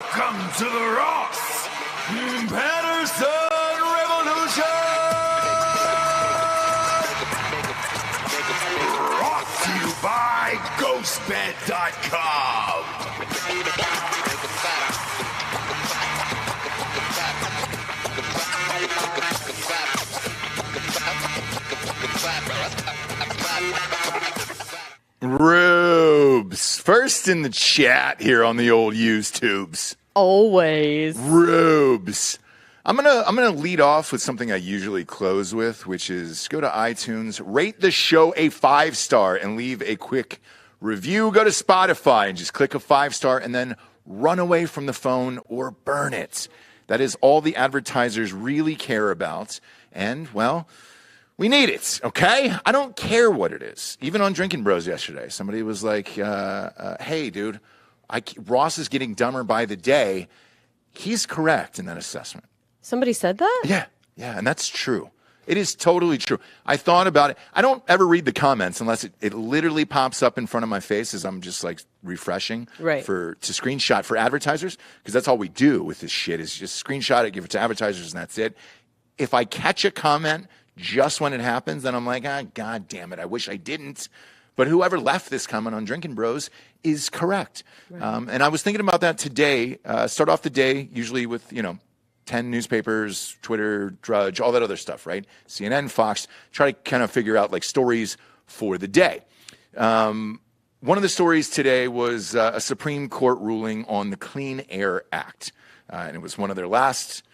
Welcome to the Ross Patterson Revolution! Brought to you by GhostBed.com. Rubes, first in the chat here on the old YouTubes. Always. Rubes. I'm gonna lead off with something I usually close with, which is go to iTunes, rate the show a 5-star, and leave a quick review. Go to Spotify and just click a 5-star, and then run away from the phone or burn it. That is all the advertisers really care about. And, well, we need it, okay? I don't care what it is. Even on Drinking Bros yesterday, somebody was like, hey, dude, Ross is getting dumber by the day. He's correct in that assessment. Somebody said that? Yeah, and that's true. It is totally true. I thought about it. I don't ever read the comments unless it literally pops up in front of my face as I'm just like refreshing to screenshot for advertisers, because that's all we do with this shit is just screenshot it, give it to advertisers, and that's it. If I catch a comment just when it happens, then I'm like, God damn it, I wish I didn't. But whoever left this comment on Drinking Bros is correct. Right. And I was thinking about that today. Start off the day usually with, 10 newspapers, Twitter, Drudge, all that other stuff, right? CNN, Fox, try to kind of figure out like stories for the day. One of the stories today was a Supreme Court ruling on the Clean Air Act. And it was one of their last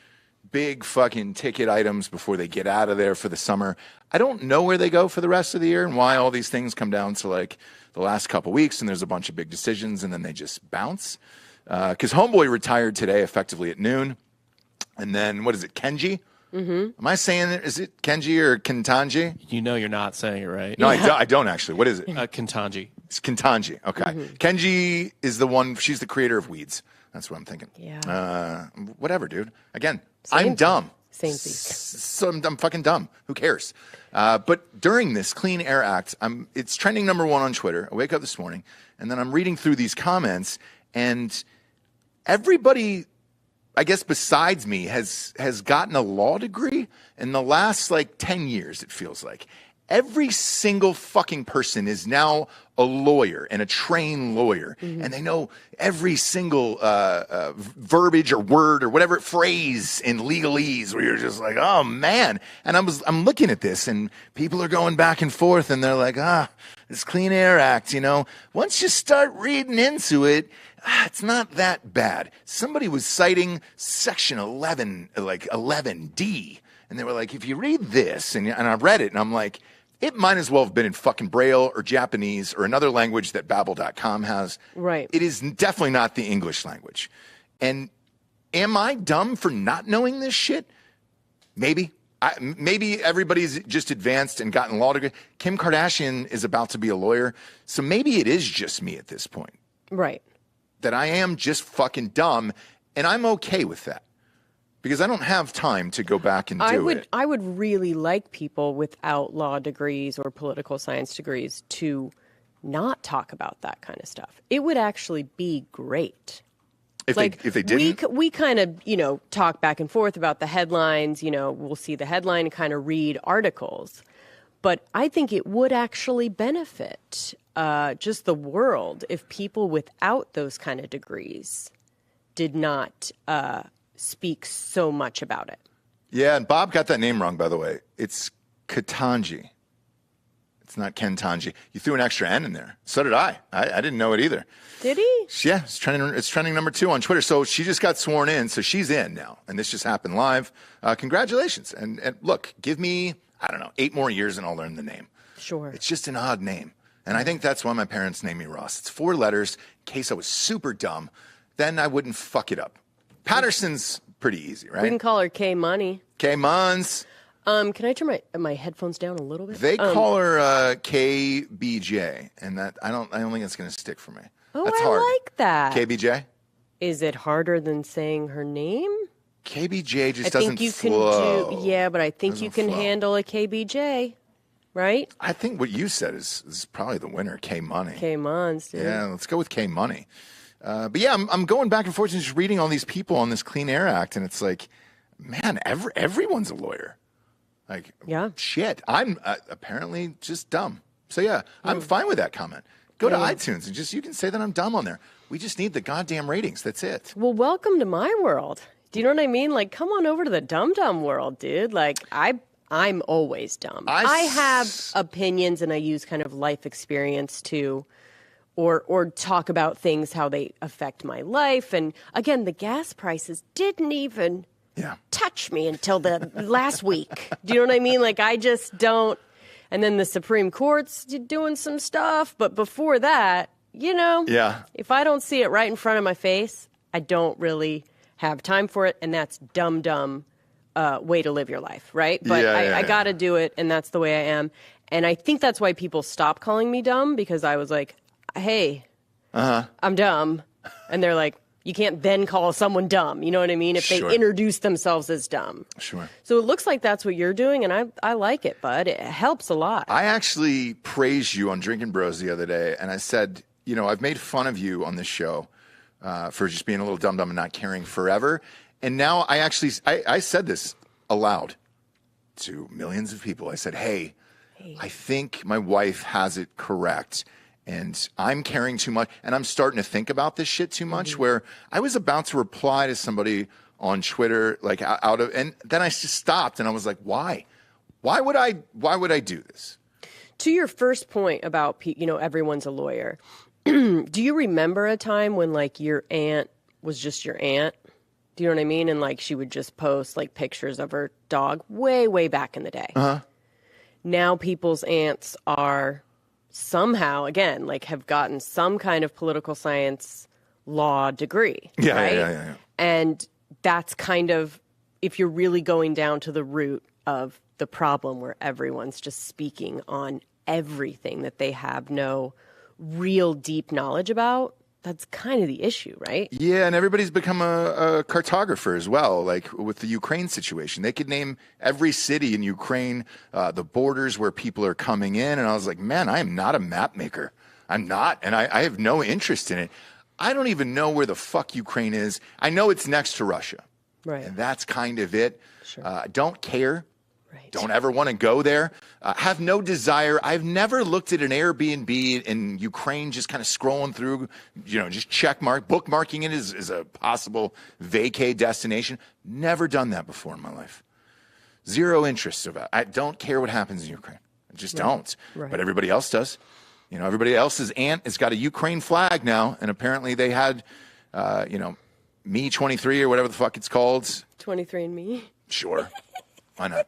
big fucking ticket items before they get out of there for the summer. I don't know where they go for the rest of the year and why all these things come down to like the last couple weeks and there's a bunch of big decisions and then they just bounce. Because Homeboy retired today effectively at noon. And then, what is it, Kenji? Mm-hmm. Am I saying it? Is it Kenji or Kentanji? You know you're not saying it right. No, I don't actually. What is it? Kentanji. It's Kentanji. Okay. Mm-hmm. Kenji is the one, she's the creator of Weeds. That's what I'm thinking. Yeah. Whatever, dude. Again, I'm dumb. Same thing. So I'm fucking dumb. Who cares? But during this Clean Air Act, it's trending #1 on Twitter. I wake up this morning, and then I'm reading through these comments, and everybody, I guess besides me, has gotten a law degree in the last, 10 years, it feels like. Every single fucking person is now a lawyer and a trained lawyer, and they know every single verbiage or word or whatever phrase in legalese where you're just like, oh, man. And I'm looking at this, and people are going back and forth, and they're like, this Clean Air Act, once you start reading into it, it's not that bad. Somebody was citing Section 11, 11D, and they were like, if you read this, and I read it, and I'm like, it might as well have been in fucking Braille or Japanese or another language that Babbel.com has. Right. It is definitely not the English language. And am I dumb for not knowing this shit? Maybe. Maybe everybody's just advanced and gotten law degree. Kim Kardashian is about to be a lawyer, so maybe it is just me at this point. Right. That I am just fucking dumb, and I'm okay with that. Because I don't have time to go back and do it. I would really like people without law degrees or political science degrees to not talk about that kind of stuff. It would actually be great. If they didn't? We kind of, talk back and forth about the headlines. We'll see the headline and kind of read articles. But I think it would actually benefit just the world if people without those kind of degrees did not speak so much about it. Yeah, and Bob got that name wrong, by the way. It's Ketanji. It's not Kentanji. You threw an extra N in there. So did I. I didn't know it either. Did he? Yeah, it's trending #2 on Twitter. So she just got sworn in, so she's in now. And this just happened live. Congratulations. And look, give me, 8 more years and I'll learn the name. Sure. It's just an odd name. And I think that's why my parents named me Ross. It's 4 letters. In case I was super dumb, then I wouldn't fuck it up. Patterson's pretty easy, right? We can call her K-Money. K-Mons. Can I turn my headphones down a little bit? They call her KBJ, and that I don't think it's going to stick for me. Oh, That's hard. I like that. KBJ? Is it harder than saying her name? KBJ just doesn't flow. But I think you can handle a KBJ, right? I think what you said is probably the winner, K-Money. K-Mons, dude. Yeah, let's go with K-Money. But yeah, I'm going back and forth and just reading all these people on this Clean Air Act, and it's like, man, everyone's a lawyer. Like, shit, I'm apparently just dumb. So yeah, I'm fine with that comment. Go to iTunes and you can say that I'm dumb on there. We just need the goddamn ratings. That's it. Well, welcome to my world. Do you know what I mean? Like, come on over to the dumb world, dude. Like, I'm always dumb. I have opinions, and I use kind of life experience to, or talk about things, how they affect my life. And again, the gas prices didn't even touch me until the last week. Do you know what I mean? Like, I just don't. And then the Supreme Court's doing some stuff. But before that, if I don't see it right in front of my face, I don't really have time for it. And that's dumb way to live your life, right? But I got to do it, and that's the way I am. And I think that's why people stop calling me dumb, because I was like, hey, I'm dumb. And they're like, you can't then call someone dumb. You know what I mean? If they introduce themselves as dumb. Sure. So it looks like that's what you're doing, and I like it, bud. It helps a lot. I actually praised you on Drinking Bros the other day, and I said, I've made fun of you on this show for just being a little dumb and not caring forever. And now I said this aloud to millions of people. I said, hey, I think my wife has it correct. And I'm caring too much, and I'm starting to think about this shit too much, where I was about to reply to somebody on Twitter, like and then I just stopped, and I was like, why? Why would I do this? To your first point about, everyone's a lawyer. Do you remember a time when, like, your aunt was just your aunt? Do you know what I mean? And, like, she would just post, like, pictures of her dog way, way back in the day. Now people's aunts are somehow, again, like, have gotten some kind of political science law degree, right? Yeah. And that's kind of, if you're really going down to the root of the problem, where everyone's just speaking on everything that they have no real deep knowledge about, that's kind of the issue, right? Yeah, and everybody's become a cartographer as well, like with the Ukraine situation. They could name every city in Ukraine, the borders where people are coming in, and I was like, man, I am not a map maker. I'm not, and I have no interest in it. I don't even know where the fuck Ukraine is. I know it's next to Russia. Right. And that's kind of it. Sure. I don't care. Right. Don't ever want to go there. Have no desire. I've never looked at an Airbnb in Ukraine, just kind of scrolling through, just bookmarking it as a possible vacay destination. Never done that before in my life. Zero interest about it. I don't care what happens in Ukraine. I just don't. Right. But everybody else does. Everybody else's aunt has got a Ukraine flag now, and apparently they had, Me 23 or whatever the fuck it's called. 23andMe? Sure. Why not?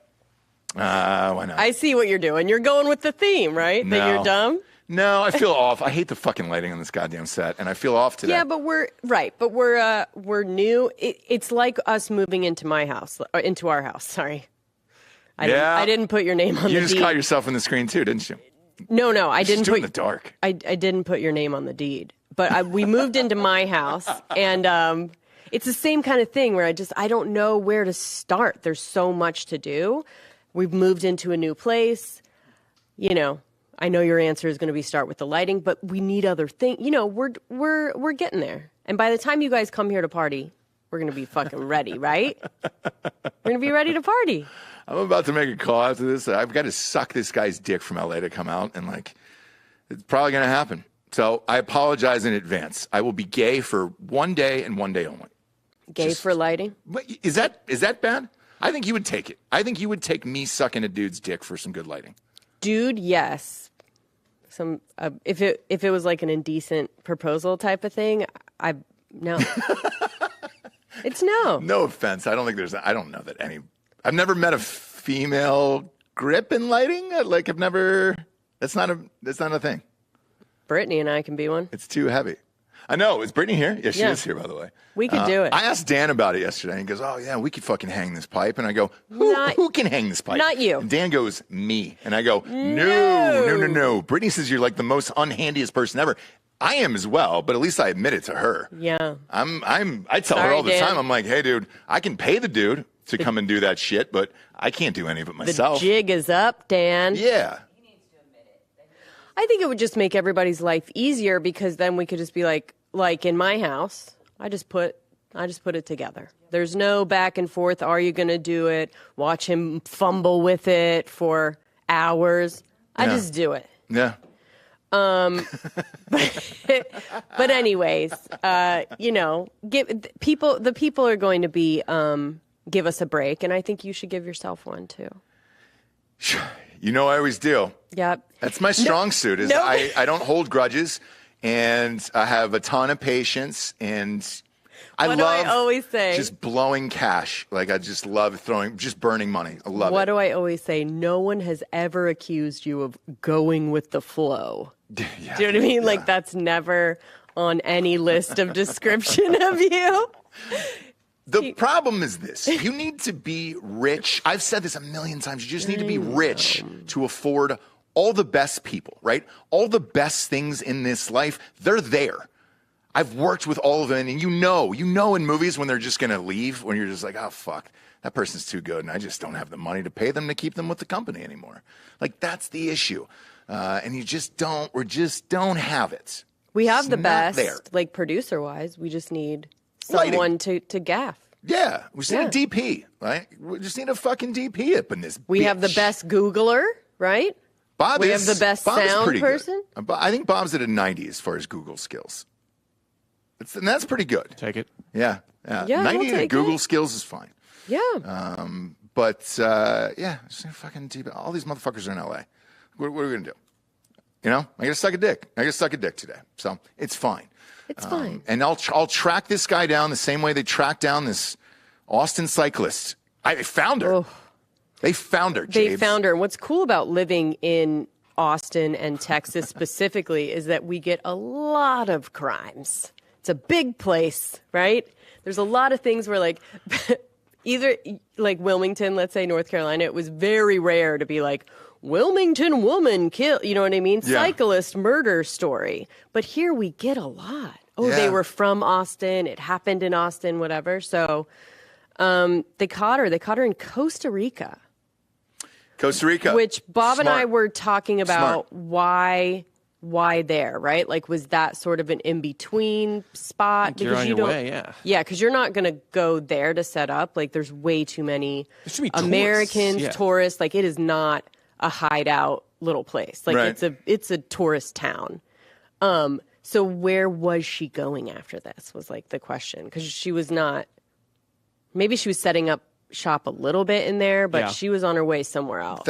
Why not? I see what you're doing. You're going with the theme, right? No. That you're dumb? No, I feel off. I hate the fucking lighting on this goddamn set, and I feel off today. Yeah, but we're new. It's like us moving into my house, or into our house. Sorry. I didn't put your name on the deed. You just caught yourself on the screen too, didn't you? No, I didn't put in the dark. I didn't put your name on the deed. But we moved into my house, and it's the same kind of thing where I don't know where to start. There's so much to do. We've moved into a new place. I know your answer is going to be start with the lighting, but we need other things. We're getting there. And by the time you guys come here to party, we're going to be fucking ready, right? We're going to be ready to party. I'm about to make a call after this. I've got to suck this guy's dick from LA to come out, and it's probably going to happen. So I apologize in advance. I will be gay for one day and one day only. Gay for lighting? Is that bad? I think you would take it. I think you would take me sucking a dude's dick for some good lighting. Dude, yes. If it was like an indecent proposal type of thing, no. It's no. No offense. I don't know that any. I've never met a female grip in lighting. That's not a thing. Brittany and I can be one. It's too heavy. I know. Is Brittany here? Yeah, she is here, by the way. We could do it. I asked Dan about it yesterday, and he goes, oh, yeah, we could fucking hang this pipe. And I go, who can hang this pipe? Not you. And Dan goes, me. And I go, no. Brittany says you're like the most unhandiest person ever. I am as well, but at least I admit it to her. Yeah. I tell her all the time, I'm like, hey, dude, I can pay the dude to come and do that shit, but I can't do any of it myself. The jig is up, Dan. Yeah. I think it would just make everybody's life easier, because then we could just be like, like in my house, I just put it together. There's no back and forth. Are you going to do it? Watch him fumble with it for hours. I just do it. Yeah. But anyways, the people are going to be give us a break, and I think you should give yourself one too. I always do. Yep. That's my strong suit. Is I don't hold grudges, and I have a ton of patience, and I always say? Just blowing cash. Like I just love burning money. I love it. What do I always say? No one has ever accused you of going with the flow. Yeah, do you know what I mean? Yeah. Like that's never on any list of description of you. The problem is this. You need to be rich. I've said this a million times. You just need to be rich to afford all the best people, right? All the best things in this life, they're there. I've worked with all of them, and you know in movies when they're just going to leave, when you're just like, oh, fuck, that person's too good, and I just don't have the money to pay them to keep them with the company anymore. Like, that's the issue. And we just don't have it. We have the best, like producer-wise. We just need someone to gaff. Yeah, we just need a DP, right? We just need a fucking DP up in this We have the best Googler, right? We have the best sound person. I think Bob's at a 90 as far as Google skills. And that's pretty good. Take it. Yeah. 90 to Google skills is fine. Yeah. Just fucking DP. All these motherfuckers are in LA. What are we going to do? I got to suck a dick. I got to suck a dick today. So it's fine. It's fine. And I'll track this guy down the same way they tracked down this Austin cyclist. They found her. Oh. They found her, Jabes. They found her. And what's cool about living in Austin and Texas specifically is that we get a lot of crimes. It's a big place, right? There's a lot of things where, like, either like Wilmington, let's say North Carolina, it was very rare to be like, Wilmington woman killed, you know what I mean? Yeah. Cyclist murder story. But here we get a lot. Oh, they were from Austin. It happened in Austin, whatever. So they caught her. They caught her in Costa Rica. Costa Rica. Which Bob and I were talking about why there, right? Like, was that sort of an in-between spot? You're on your way, yeah. Yeah, because you're not going to go there to set up. Like, there's way too many Americans, tourists. Like, it is not a hideout little place. Like, it's a tourist town. So where was she going after this was, like, the question. Because she was not... Maybe she was setting up shop a little bit in there, but she was on her way somewhere else.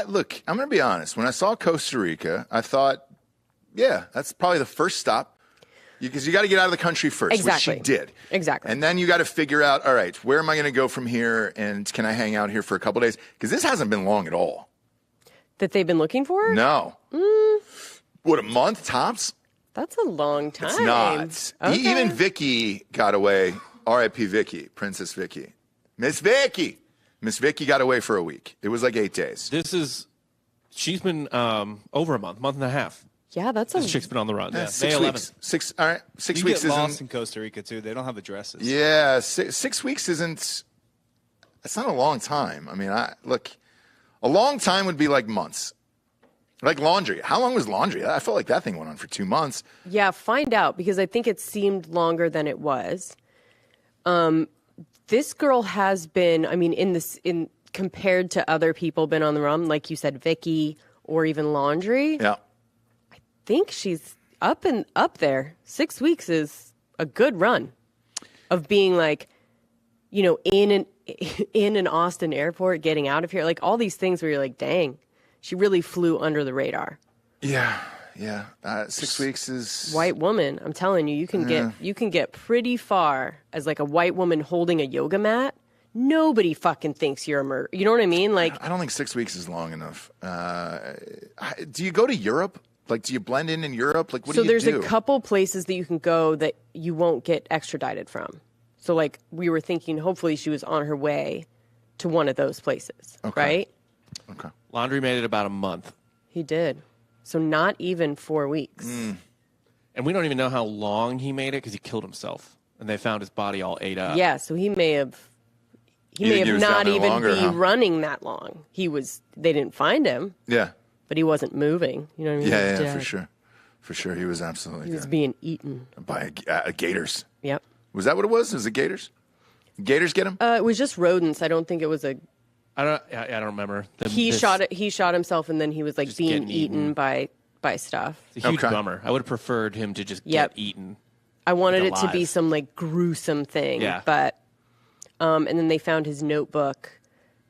Look, I'm going to be honest. When I saw Costa Rica, I thought, yeah, that's probably the first stop. Because you got to get out of the country first, which she did. Exactly. And then you got to figure out, all right, where am I going to go from here? And can I hang out here for a couple of days? Because this hasn't been long at all. That they've been looking for? No. What, a month tops? That's a long time. It's not. Okay. Even Vicky got away. R.I.P. Vicky, Princess Vicky. Miss Vicky got away for a week. It was like 8 days. She's been over a month and a half. Yeah, that's this chick's been on the run. Yeah, 6 weeks. 6 weeks. You get lost in Costa Rica too. They don't have addresses. Yeah, 6 weeks isn't. That's not a long time. I mean, look, a long time would be like months. Like laundry. How long was laundry? I felt like that thing went on for 2 months. Yeah, find out, because I think it seemed longer than it was. This girl has been, I mean, in compared to other people been on the run, like you said, Vicky or even laundry. Yeah. I think she's up there. 6 weeks is a good run of being like, in an Austin airport, getting out of here, like all these things where you're like, dang, she really flew under the radar. Yeah. 6 weeks is white woman. I'm telling you, you can get pretty far as like a white woman holding a yoga mat. Nobody fucking thinks you're a murderer. You know what I mean? Like, I don't think 6 weeks is long enough. Do you go to Europe? Like, do you blend in Europe? Like, what do you do? So there's a couple places that you can go that you won't get extradited from. So like, we were thinking, hopefully she was on her way to one of those places, right? Okay. Laundry made it about a month. He did. So not even 4 weeks. And we don't even know how long he made it because he killed himself. And they found his body all ate up. Yeah, so he may have not even been running that long. They didn't find him. Yeah. But he wasn't moving. You know what I mean? Yeah, for For sure, he was absolutely He was good. being eaten. By gators. Yep. Was that what it was? Was it gators? Gators get him? It was just rodents. I don't think it was a. I don't remember. He shot it. He shot himself, and then he was like being eaten by stuff. It's a huge bummer. I would have preferred him to just get eaten. I wanted it to be some like gruesome thing. Yeah. But, and then they found his notebook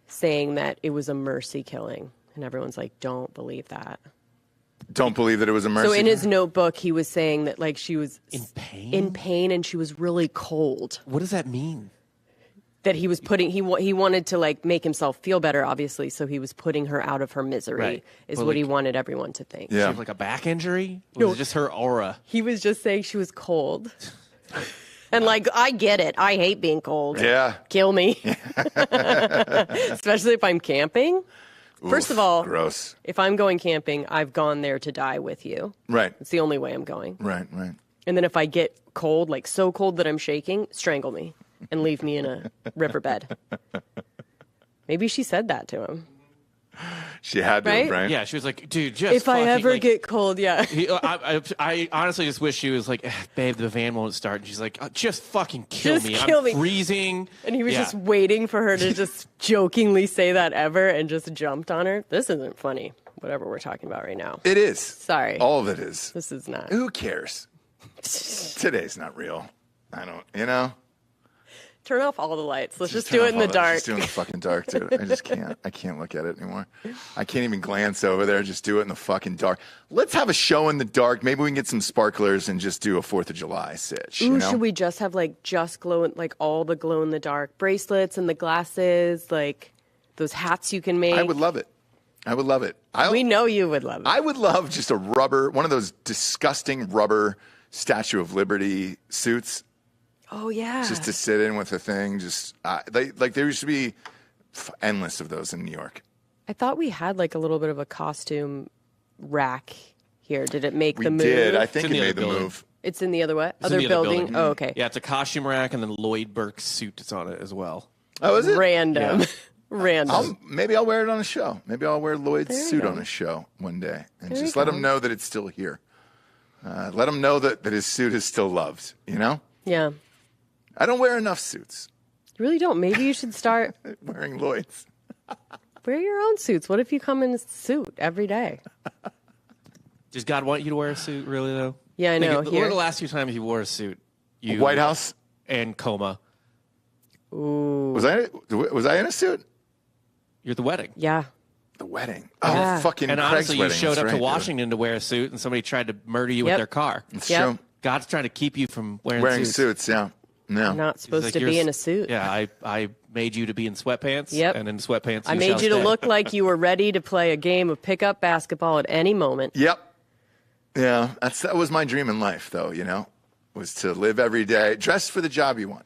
saying that it was a mercy killing, and everyone's like, "Don't believe that." Don't believe that it was a mercy. So in his notebook, he was saying that like she was in pain, and she was really cold. What does that mean? That he was putting he wanted to like make himself feel better, obviously. So he was putting her out of her misery. Right. Is what he wanted everyone to think. Yeah. She had like a back injury? Or was it just her aura? He was just saying she was cold. And like, I get it. I hate being cold. Yeah. Kill me. Especially if I'm camping. First of all, gross. If I'm going camping, I've gone there to die with you. Right. It's the only way I'm going. Right. And then if I get cold, like so cold that I'm shaking, strangle me and leave me in a riverbed. Maybe she said that to him. She had to, right? Yeah, she was like, dude, just if I ever like, get cold, yeah. I honestly just wish she was like, babe, the van won't start. And she's like, just fucking kill me. Kill I'm me. freezing. And he was just waiting for her to just jokingly say that ever and just jumped on her. This isn't funny, whatever we're talking about right now. It is. Sorry. All of it is. This is not. Who cares? Today's not real. I don't, Turn off all the lights. Let's just do it in the dark. Just do it in the fucking dark, dude. I just can't. I can't look at it anymore. I can't even glance over there. Just do it in the fucking dark. Let's have a show in the dark. Maybe we can get some sparklers and just do a 4th of July sitch. Ooh, should we just have like just glow, like all the glow in the dark bracelets and the glasses, like those hats you can make? I would love it. We know you would love it. I would love just a rubber, one of those disgusting rubber Statue of Liberty suits. Oh, yeah. Just to sit in with a thing. Just there used to be endless of those in New York. I thought we had like a little bit of a costume rack here. Did it make the move? We did. I think it made the move. It's in the other what? Other building? Oh, okay. Yeah, it's a costume rack, and then Lloyd Burke's suit is on it as well. Oh, is it? Random. Yeah. Random. Maybe I'll wear it on a show. Maybe I'll wear Lloyd's suit on a show one day. And just let him know that it's still here. Let him know that his suit is still loved, Yeah. I don't wear enough suits. You really don't. Maybe you should start wearing Lloyd's. Wear your own suits. What if you come in a suit every day? Does God want you to wear a suit, really, though? Yeah, I know. What were the last few times you wore a suit? White House? And Coma. Ooh. Was I in a suit? You're at the wedding. Yeah. The wedding. Yeah. Oh, fucking And Craig's honestly, you wedding. showed That's up to right, Washington to wear a suit, and somebody tried to murder you with their car. It's Yep. true. God's trying to keep you from wearing suits, yeah. No. I'm not He's supposed like, to "You're be in a suit. Yeah, I made you to be in sweatpants. Yep. And in sweatpants, I made you to look like you were ready to play a game of pickup basketball at any moment. Yep. Yeah, that was my dream in life, though, was to live every day, dress for the job you want.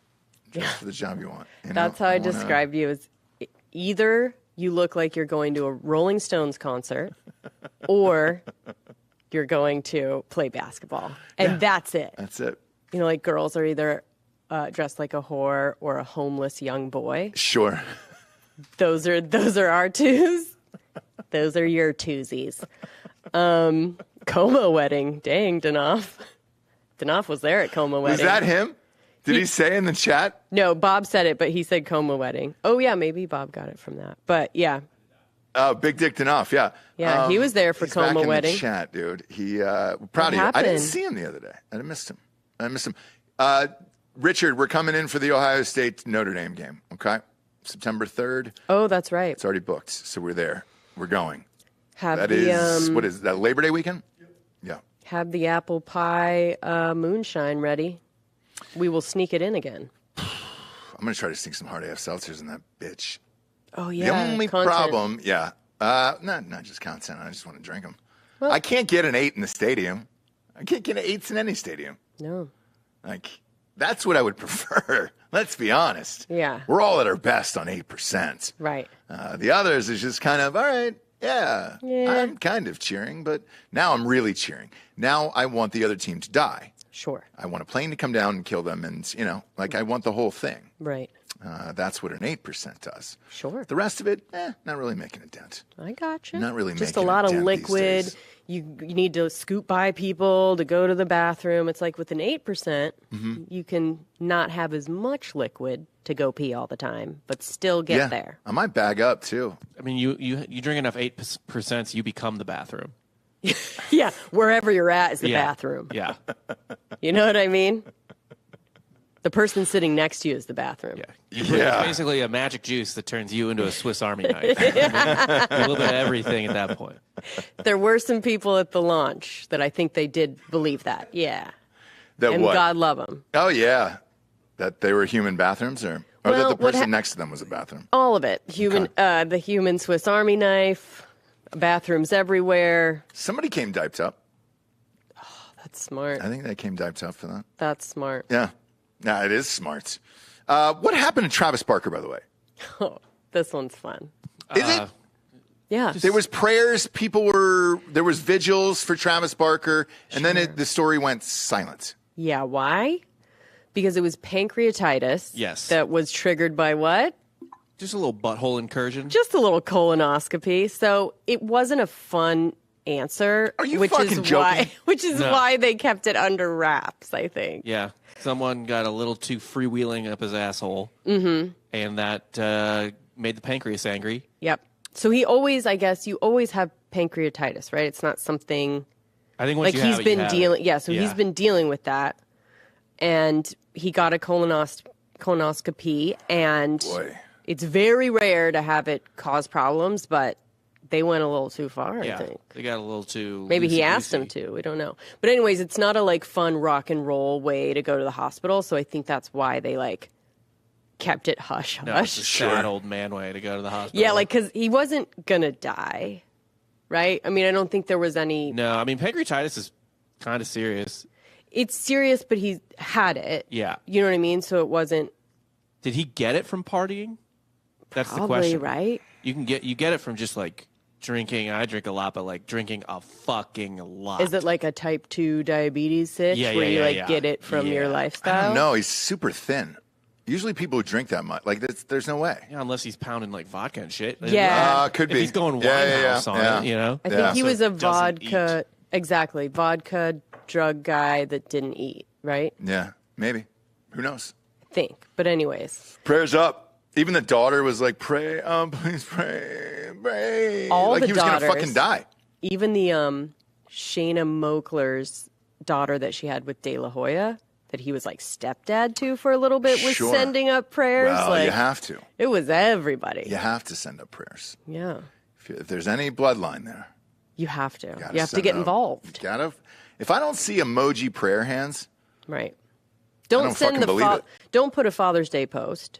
Dress for the job you want. That's how I describe you, as either you look like you're going to a Rolling Stones concert or you're going to play basketball. And that's it. That's it. Like girls are either dressed like a whore or a homeless young boy. Sure. Those are our twos. Those are your twosies. Coma wedding. Dang, Danoff. Danoff was there at Coma wedding. Was that him? Did he say in the chat? No, Bob said it, but he said Coma wedding. Oh, yeah, maybe Bob got it from that. But, yeah. Oh, Big Dick Danoff, yeah. Yeah, he was there for he's Coma back in wedding. The chat, dude. He proud of you. I happened? didn't see him the other day. I missed him. Richard, we're coming in for the Ohio State Notre Dame game, okay? September 3rd. Oh, that's right. It's already booked, so we're there. We're going. Have That the, is, what is that, Labor Day weekend? Yeah. Have the apple pie moonshine ready. We will sneak it in again. I'm going to try to sneak some hard AF seltzers in that bitch. Oh, yeah. The only content. problem, not just content. I just want to drink them. Well, I can't get an 8 in the stadium. I can't get an 8s in any stadium. No. That's what I would prefer. Let's be honest. Yeah. We're all at our best on 8%. Right. The others is just kind of, all right, yeah, I'm kind of cheering, but now I'm really cheering. Now I want the other team to die. Sure. I want a plane to come down and kill them, and I want the whole thing. Right. That's what an 8% does. Sure. The rest of it, not really making a dent. I gotcha. Not really just making a lot a of dent liquid. these days. You need to scoot by people to go to the bathroom. It's like with an 8%, Mm-hmm. you can not have as much liquid to go pee all the time, but still get there. I might bag up too. I mean, you drink enough 8%, you become the bathroom. Yeah, wherever you're at is the bathroom. Yeah. You know what I mean? The person sitting next to you is the bathroom. Yeah. It's basically a magic juice that turns you into a Swiss Army knife. A little bit of everything at that point. There were some people at the launch that I think they did believe that. Yeah. That And what? God love them. Oh, yeah. That they were human bathrooms, or Well, that the what person next to them was a bathroom? All of it. The human Swiss Army knife, bathrooms everywhere. Somebody came diped up. That's smart. I think they came diped up for that. That's smart. Yeah. Yeah, it is smart. What happened to Travis Barker, by the way? Oh, this one's fun. Is it? Yeah. There was prayers. There was vigils for Travis Barker, and then the story went silent. Yeah. Why? Because it was pancreatitis. Yes. That was triggered by what? Just a little butthole incursion. Just a little colonoscopy. So it wasn't a fun answer. Are you which fucking is joking? why they kept it under wraps, I think. Yeah. Someone got a little too freewheeling up his asshole. Mm-hmm. And that made the pancreas angry. Yep. So you always have pancreatitis, right? It's not something I think once like you have it, you have dealing. it. Yeah. So he's been dealing with that, and he got a colonoscopy, and Boy. it's very rare to have it cause problems, but they went a little too far, I Yeah. think. They got a little too Maybe he loosey-goosey. asked him to. We don't know. But anyways, it's not a fun rock and roll way to go to the hospital. So I think that's why they kept it hush No, it's a hush. sad old man way to go to the hospital. Yeah, because he wasn't gonna die, right? I mean, I don't think there was any. No, I mean pancreatitis is kind of serious. It's serious, but he had it. Yeah. You know what I mean? So it wasn't Did he get it from partying? That's the probably question. right. You get it from just drinking. I drink a lot, but drinking a fucking lot. Is it like a type 2 diabetes sitch Yeah, where yeah, you yeah. get it from your Yeah. lifestyle? I don't know. He's super thin. Usually people who drink that much, there's no way. Yeah, unless he's pounding vodka and shit. Yeah. Could If be. he's going Yeah, Winehouse on yeah. it, you know. I think he So was a doesn't vodka drug guy that didn't eat, right? Yeah, maybe. Who knows? I think. But anyways, Prayers up. Even the daughter was like, pray, please pray, pray. All like the he was going to daughters- fucking die. even the Shayna Moakler's daughter that she had with De La Hoya, that he was stepdad to for a little bit, was Sure. sending up prayers. Well, you have to. It was everybody. You have to send up prayers. Yeah. If there's any bloodline there, You have to. gotta You have to send get up. involved. If I don't see emoji prayer hands, Right. don't Don't send fucking believe it. Don't put a Father's Day post.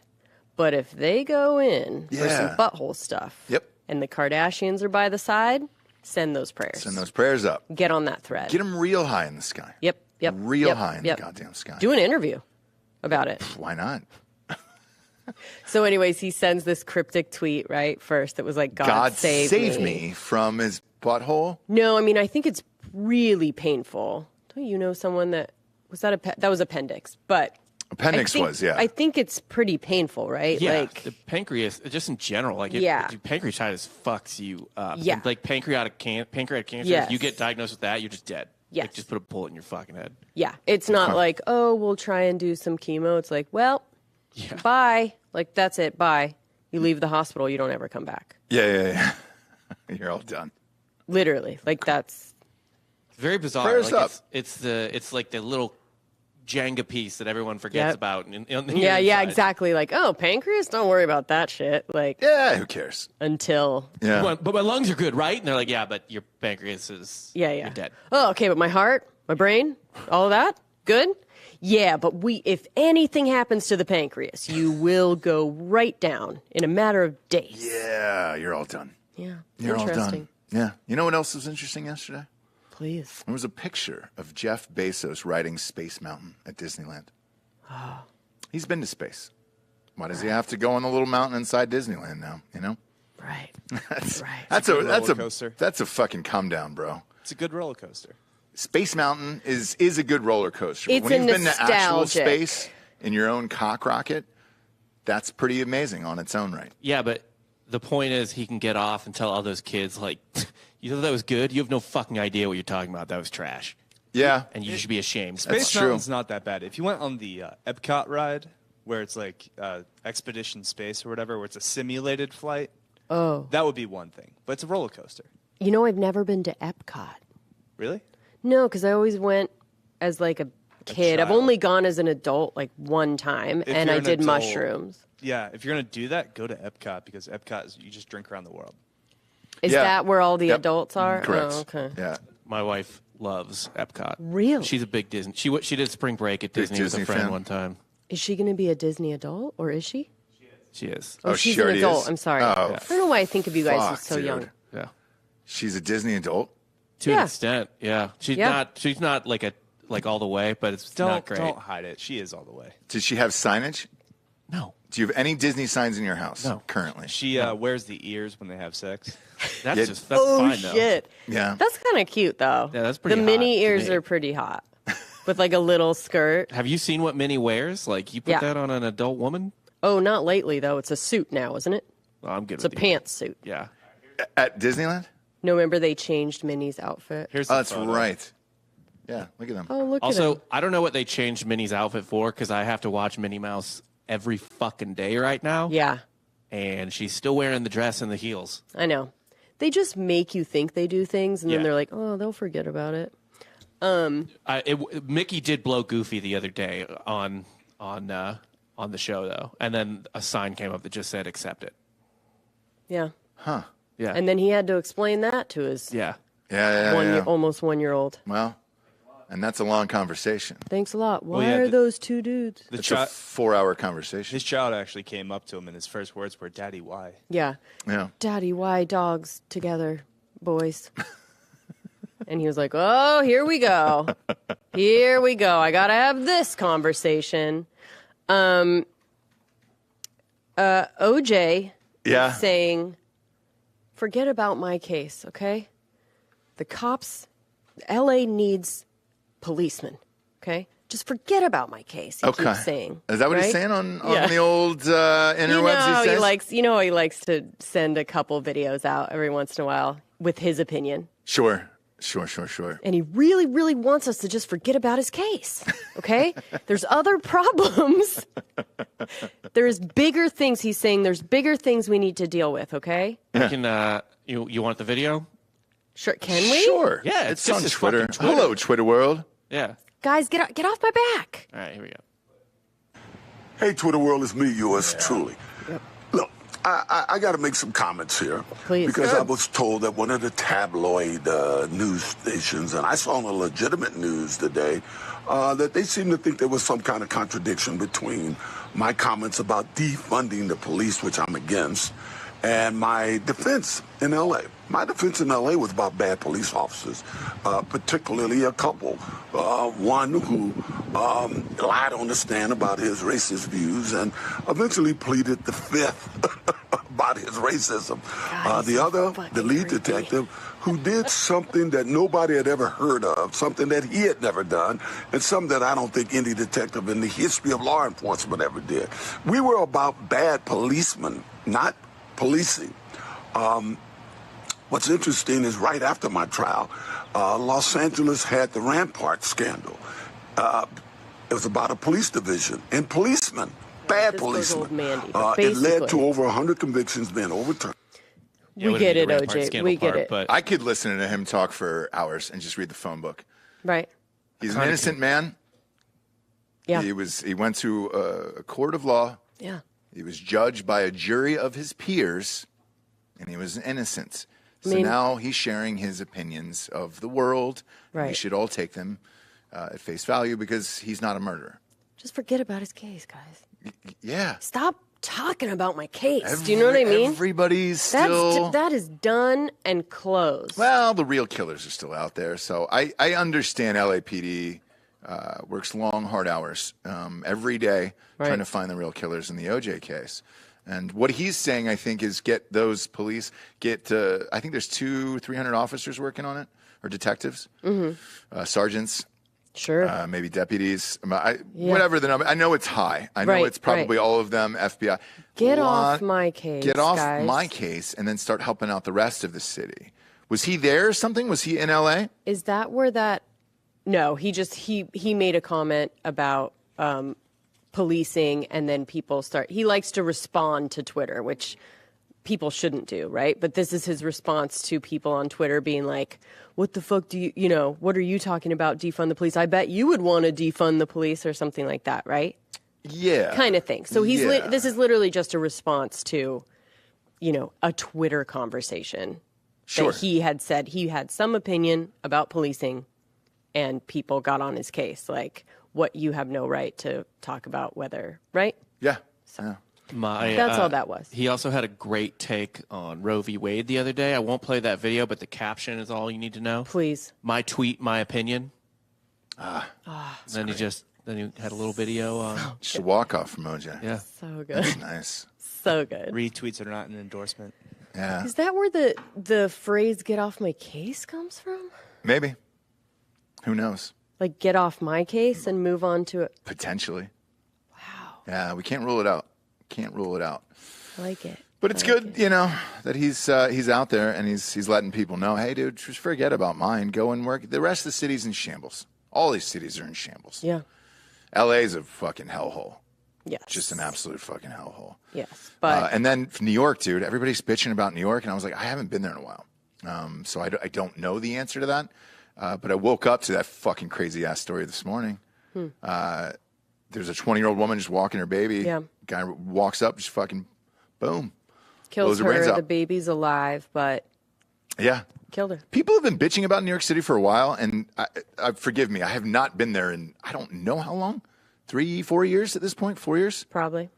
But if they go in for some Yeah. butthole stuff, Yep. and the Kardashians are by the side, send those prayers. send those prayers up. Get on that thread. Get them real high in the sky. Yep. Real yep, high in yep. the goddamn sky. Do an interview about it. Why not? So, anyways, he sends this cryptic tweet, right? First, it was like, God save me from his butthole. No, I mean, I think it's really painful. Don't you know someone that was that was appendix? But Appendix was, yeah. I think it's pretty painful, right? Yeah, the pancreas, just in general, pancreatitis fucks you up. Yeah. And, pancreatic cancer, Yes. if you get diagnosed with that, you're just dead. Yes. Just put a bullet in your fucking head. Yeah, it's not like, oh, we'll try and do some chemo. It's like, well, bye. That's it. Bye. You leave the hospital. You don't ever come back. Yeah. You're all done. Literally. That's It's very bizarre. Prayers up. It's like the little Jenga piece that everyone forgets Yep. about. yeah, exactly. Pancreas, don't worry about that shit. Yeah, who cares? Until Yeah. But my lungs are good, right? And they're like, yeah, but your pancreas is you're dead. Oh, okay, but my heart, my brain, all of that, good? Yeah, but if anything happens to the pancreas, you will go right down in a matter of days. Yeah, you're all done. Yeah. You're all Interesting. done. Yeah. You know what else was interesting yesterday? Please. There was a picture of Jeff Bezos riding Space Mountain at Disneyland. He's been to space. Why does he have to go on the little mountain inside Disneyland now? You know? Right. That's Right. that's It's a good a roller coaster. that's a fucking come down, bro. It's a good roller coaster. Space Mountain is a good roller coaster. It's when you've been to actual nostalgic. space in your own cock rocket, that's pretty amazing on its own right. Yeah, but the point is he can get off and tell all those kids, like, you thought that was good? You have no fucking idea what you're talking about. That was trash. Yeah. And you should be ashamed. Space true. Mountain's not that bad. If you went on the Epcot ride, where it's like Expedition Space or whatever, where it's a simulated flight, that would be one thing. But it's a roller coaster. You know, I've never been to Epcot. Really? No, because I always went as like a kid. I've child. only gone as an adult like one time, and you're I an did adult- mushrooms. Yeah, if you're going to do that, go to Epcot, because Epcot is, you just drink around the world. Is Yeah. that where all the Yep. adults are? Correct. Oh, okay. Yeah. My wife loves Epcot. Really? She's a big Disney. She did spring break at Disney with Disney a friend fan. one time. Is she going to be a Disney adult, or is she? She is. Oh, she she's an already adult. is? I'm sorry. Oh, I don't know why I think of you guys as fuck, so dude. young. Yeah. She's a Disney adult. To Yeah. an extent, yeah. She's Yeah. not like all the way, but it's not great. Don't hide it. She is all the way. Did she have signage? No. Do you have any Disney signs in your house No. currently? She wears the ears when they have sex. That's Yeah. just that's Oh fine though. shit! Yeah. That's kind of cute though. Yeah, that's pretty The hot mini to ears me. are pretty hot, with like a little skirt. Have you seen what Minnie wears? Like you put Yeah. that on an adult woman? Oh, not lately though. It's a suit now, isn't it? Oh, I'm good It's a with you. pantsuit. Yeah. At Disneyland? No, remember they changed Minnie's outfit. Here's Oh, the that's photo. right. Yeah, look at them. Oh, look at Also, him. I don't know what they changed Minnie's outfit for because I have to watch Minnie Mouse every fucking day right now. Yeah, And she's still wearing the dress and the heels. I know. They just make you think they do things, and then Yeah. they're like, oh, they'll forget about it. Mickey did blow Goofy the other day on the show though, and then a sign came up that just said "accept it." Yeah. Yeah. And then he had to explain that to his yeah. Yeah. almost 1 year old. Well, and that's a long conversation. Thanks a lot. Why yeah, are the- those two dudes? The It's a child, 4-hour conversation. his child actually came up to him, and his first words were, "Daddy, why?" Yeah. Yeah. Daddy, why dogs together, boys? And he was like, oh, here we go. Here we go. I got to have this conversation. OJ Yeah. saying, forget about my case, okay? The cops, LA needs policemen, okay? Just forget about my case, he Okay. keeps saying. Is that what he's right? saying on Yeah. the old interwebs? He says? He likes to send a couple videos out every once in a while with his opinion. Sure. And he really, really wants us to just forget about his case. Okay? There's other problems. There's bigger things. He's saying there's bigger things we need to deal with, okay? We can. You want the video? Sure. Can we? Sure. Yeah, It's it's on just Twitter. fucking Twitter. Hello, Twitter world. Yeah. Guys, get off my back. All right. Here we go. Hey, Twitter world, it's me, yours truly. Look, I got to make some comments here. Please. Because Good. I was told that one of the tabloid news stations, and I saw on the legitimate news today, that they seem to think there was some kind of contradiction between my comments about defunding the police, which I'm against, and my defense in L.A. My defense in L.A. was about bad police officers, particularly a couple. One who lied on the stand about his racist views and eventually pleaded the fifth about his racism. The other, the lead creepy. detective, who did something that nobody had ever heard of, something that he had never done, and something that I don't think any detective in the history of law enforcement ever did. We were about bad policemen, not policing. What's interesting is right after my trial, Los Angeles had the Rampart scandal. It was about a police division and policemen, bad This goes policemen. old Mandy, but It led basically- to over 100 convisions being overturned. Yeah, We get it, wouldn't be the Rampart OJ. scandal We get part, it. But I could listen to him talk for hours and just read the phone book. Right. He's an innocent man. Yeah. He went to a court of law. Yeah. He was judged by a jury of his peers, and he was innocent. So mean- now he's sharing his opinions of the world. And we Right. should all take them at face value because he's not a murderer. Just forget about his case, guys. Yeah. Stop talking about my case. Do you know what I mean? Everybody's still... That is done and closed. Well, the real killers are still out there. So I understand LAPD works long, hard hours every day Right. trying to find the real killers in the OJ case. And what he's saying, I think, is get those police, I think there's 300 officers working on it, or detectives, sergeants. Sure. Maybe deputies. Whatever the number. I know it's high. I know it's probably all of them, FBI. Get off my case, Get off guys. my case and then start helping out the rest of the city. Was he there or something? Was he in L.A.? Is that where that... No, he made a comment about policing, and then people start... He likes to respond to Twitter, which people shouldn't do, right? But this is his response to people on Twitter being like, what the fuck do you, what are you talking about, defund the police? I bet you would want to defund the police or something like that, right? Yeah. Kind of thing. So this is literally just a response to, a Twitter conversation. Sure. That he had said he had some opinion about policing, and people got on his case. Like, what you have no right to talk about whether, right? Yeah. So. Yeah. That's all that was. He also had a great take on Roe v. Wade the other day. I won't play that video, but the caption is all you need to know. Please. My tweet, my opinion. Then he had a little video. Just a walk-off emoji. Yeah. So good. That's nice. So good. Retweets are not an endorsement. Yeah. Is that where the phrase "get off my case" comes from? Maybe. Who knows? Like, get off my case and move on to it. Potentially. Wow. Yeah, we can't rule it out. Can't rule it out. I like it. But it's good, that he's out there and he's letting people know, hey, dude, just forget about mine. Go and work. The rest of the city's in shambles. All these cities are in shambles. Yeah. LA's a fucking hellhole. Yes. Just an absolute fucking hellhole. Yes. But and then New York, dude, everybody's bitching about New York. And I was like, I haven't been there in a while. So I don't know the answer to that. But I woke up to that fucking crazy ass story this morning. There's a 20-year-old woman just walking her baby. Yeah. Guy walks up, just fucking, boom. kills blows her brains her. out. The baby's alive, but Yeah. killed her. People have been bitching about New York City for a while, and forgive me, I have not been there in, I don't know how long, 3-4 years at this point, 4 years? Probably.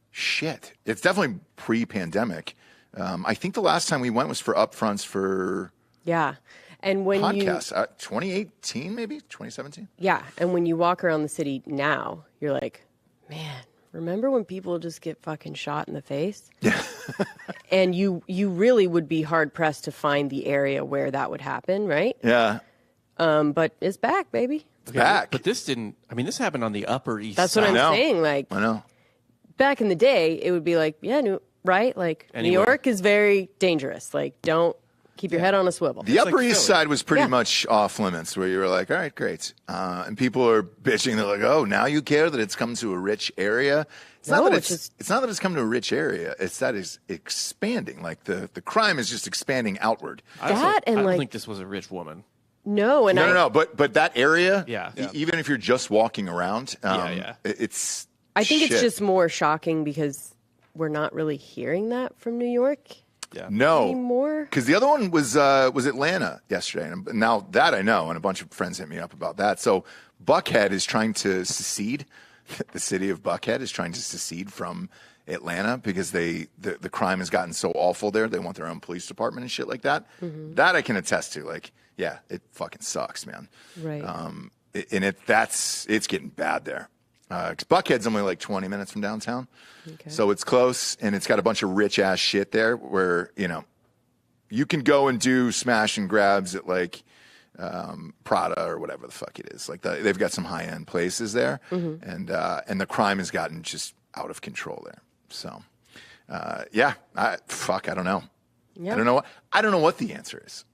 Shit. It's definitely pre-pandemic. I think the last time we went was for upfronts for Yeah. And when podcasts. 2018, maybe? 2017? Yeah. And when you walk around the city now, you're like, man, remember when people just get fucking shot in the face? Yeah. And you really would be hard pressed to find the area where that would happen, right? Yeah. But it's back, baby. It's back. But this didn't, this happened on the Upper East That's Side. what I'm saying. Like, I know. back in the day, it would be like, yeah, right? Like, Anywhere. New York is very dangerous. Like, don't keep your head on a swivel. The Upper like East Philly. Side was pretty Yeah. much off limits, where you were like, all right, great. And people are bitching. They're like, oh, now you care that it's come to a rich area? It's No, not that it's it's not that it's come to a rich area. It's that it's expanding. Like the crime is just expanding outward. I and don't like, think this was a rich woman. no, and No. But that area, Yeah. even if you're just walking around, Yeah. it's I think shit. it's just more shocking because we're not really hearing that from New York no. anymore. Because the other one was Atlanta yesterday, and now that I know, and a bunch of friends hit me up about that. So Buckhead is trying to secede. The city of Buckhead is trying to secede from Atlanta because the crime has gotten so awful there. They want their own police department and shit like that. Mm-hmm. That I can attest to. Like, yeah, it fucking sucks, man. Right. And it's getting bad there. 'Cause Buckhead's only like 20 minutes from downtown. Okay. So it's close, and it's got a bunch of rich ass shit there where, you can go and do smash and grabs at like Prada or whatever the fuck it is. Like they've got some high end places there, and the crime has gotten just out of control there. So, I don't know. Yeah. I don't know what the answer is.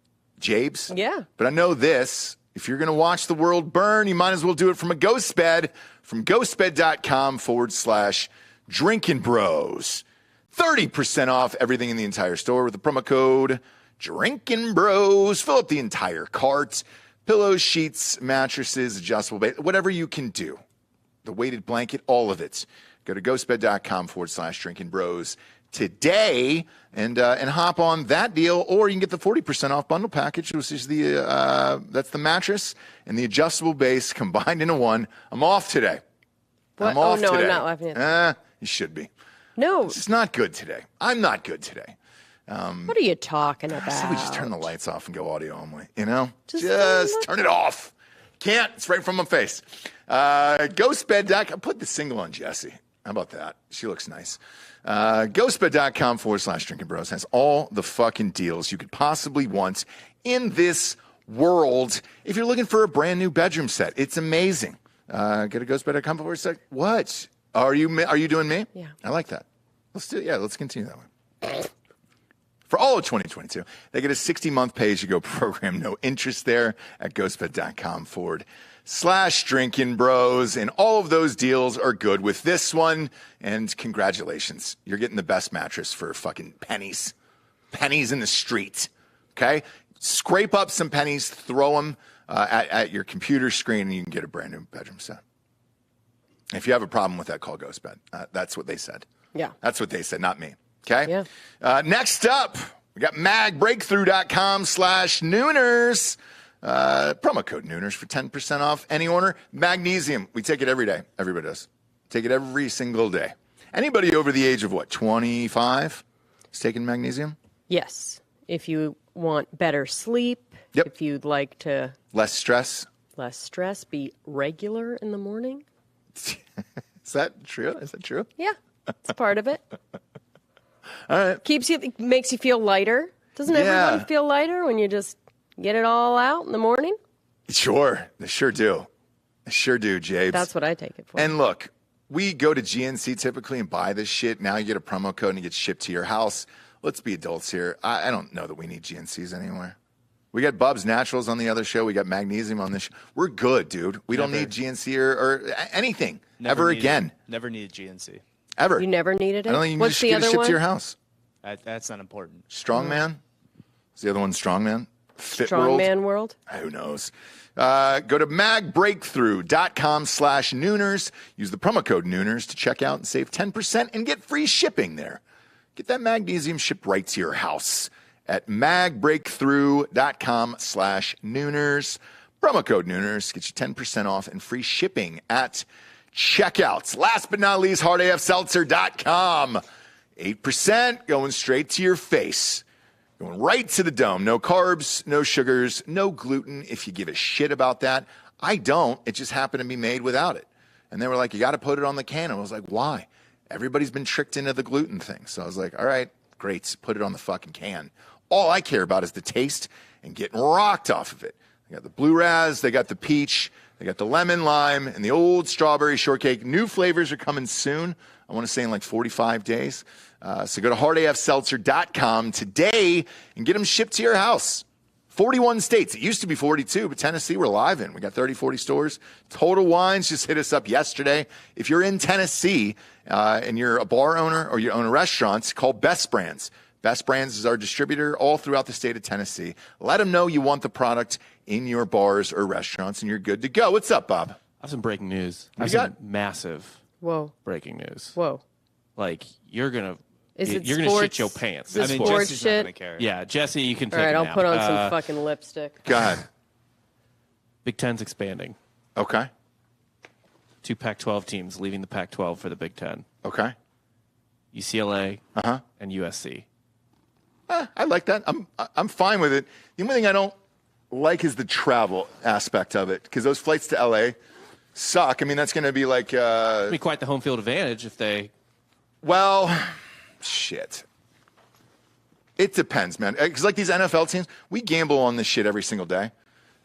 Jabes? Yeah. But I know this. If you're going to watch the world burn, you might as well do it from a ghost bed, from ghostbed.com/drinking bros. 30% off everything in the entire store with the promo code Drinking Bros. Fill up the entire cart. Pillows, sheets, mattresses, adjustable bed, whatever you can do. The weighted blanket, all of it. Go to ghostbed.com/drinking bros today and hop on that deal, or you can get the 40% off bundle package, which is that's the mattress and the adjustable base combined into one. I'm off today. What? I'm off no, today. I'm not laughing at You should be. No. It's not good today. I'm not good today. What are you talking I about? said we just turn the lights off and go audio only, Just turn it off. Can't. It's right from my face. Ghostbed.com. Put the single on Jessie. How about that? She looks nice. Ghostbed.com/drinking bros has all the fucking deals you could possibly want in this world. If you're looking for a brand new bedroom set, it's amazing. Go to ghostbed.com for a sec. What? Are you doing me? Yeah. I like that. Let's continue that way. For all of 2022, they get a 60-month pay-as-you-go program. No interest there at ghostbed.com/drinking bros. And all of those deals are good with this one. And congratulations. You're getting the best mattress for fucking pennies. Pennies in the street. Okay? Scrape up some pennies, throw them at your computer screen, and you can get a brand new bedroom set. If you have a problem with that, call GhostBed. That's what they said. Yeah. That's what they said, not me. Okay? Yeah. Next up, we got magbreakthrough.com/nooners. Promo code Nooners for 10% off any order. Magnesium. We take it every day. Everybody does. Take it every single day. Anybody over the age of 25 is taking magnesium? Yes. If you want better sleep, if you'd like to... Less stress, be regular in the morning. Is that true? Yeah, it's part of it. All right. Makes you feel lighter. Doesn't everyone feel lighter when you just get it all out in the morning? Sure. They sure do. Jabes. That's what I take it for. And look, we go to GNC typically and buy this shit. Now you get a promo code and it gets shipped to your house. Let's be adults here. I don't know that we need GNCs anywhere. We got Bub's Naturals on the other show. We got magnesium on this show. We're good, dude. We don't need GNC or anything ever again. Never needed GNC. Ever. You never needed it? I don't think you can What's just the get other it shipped one? to your house. That's not important. Strongman? Is the other one Strongman? Fit World? Strongman World? Who knows? Go to magbreakthrough.com/nooners. Use the promo code Nooners to check out and save 10% and get free shipping there. Get that magnesium shipped right to your house at magbreakthrough.com/nooners. Promo code Nooners gets you 10% off and free shipping at checkouts. Last but not least, hardafseltzer.com. 8% going straight to your face. Going right to the dome. No carbs, no sugars, no gluten. If you give a shit about that, I don't. It just happened to be made without it. And they were like, you got to put it on the can. I was like, why? Everybody's been tricked into the gluten thing. So I was like, all right, great. Put it on the fucking can. All I care about is the taste and getting rocked off of it. They got the blue raz, they got the peach, they got the lemon lime, and the old strawberry shortcake. New flavors are coming soon. I want to say in like 45 days. So go to hardafseltzer.com today and get them shipped to your house. 41 states. It used to be 42, but Tennessee we're live in. We got 30, 40 stores. Total Wines just hit us up yesterday. If you're in Tennessee and you're a bar owner or you own a restaurant, call Best Brands. Best Brands is our distributor all throughout the state of Tennessee. Let them know you want the product in your bars or restaurants, and you're good to go. What's up, Bob? I have some breaking news. What you got? Massive breaking news. Whoa. Like, you're going to shit your pants. Is it sports Jesse's shit? not gonna care. Yeah, Jesse, you can take All right, a I'll nap. put on some fucking lipstick. Go ahead. Big Ten's expanding. Okay. 2 Pac-12 teams leaving the Pac-12 for the Big Ten. Okay. UCLA and USC. I like that. I'm fine with it. The only thing I don't like is the travel aspect of it, because those flights to LA suck. I mean, that's going to be like It'd be quite the home field advantage if they. Well, shit. It depends, man. Because like these NFL teams, we gamble on this shit every single day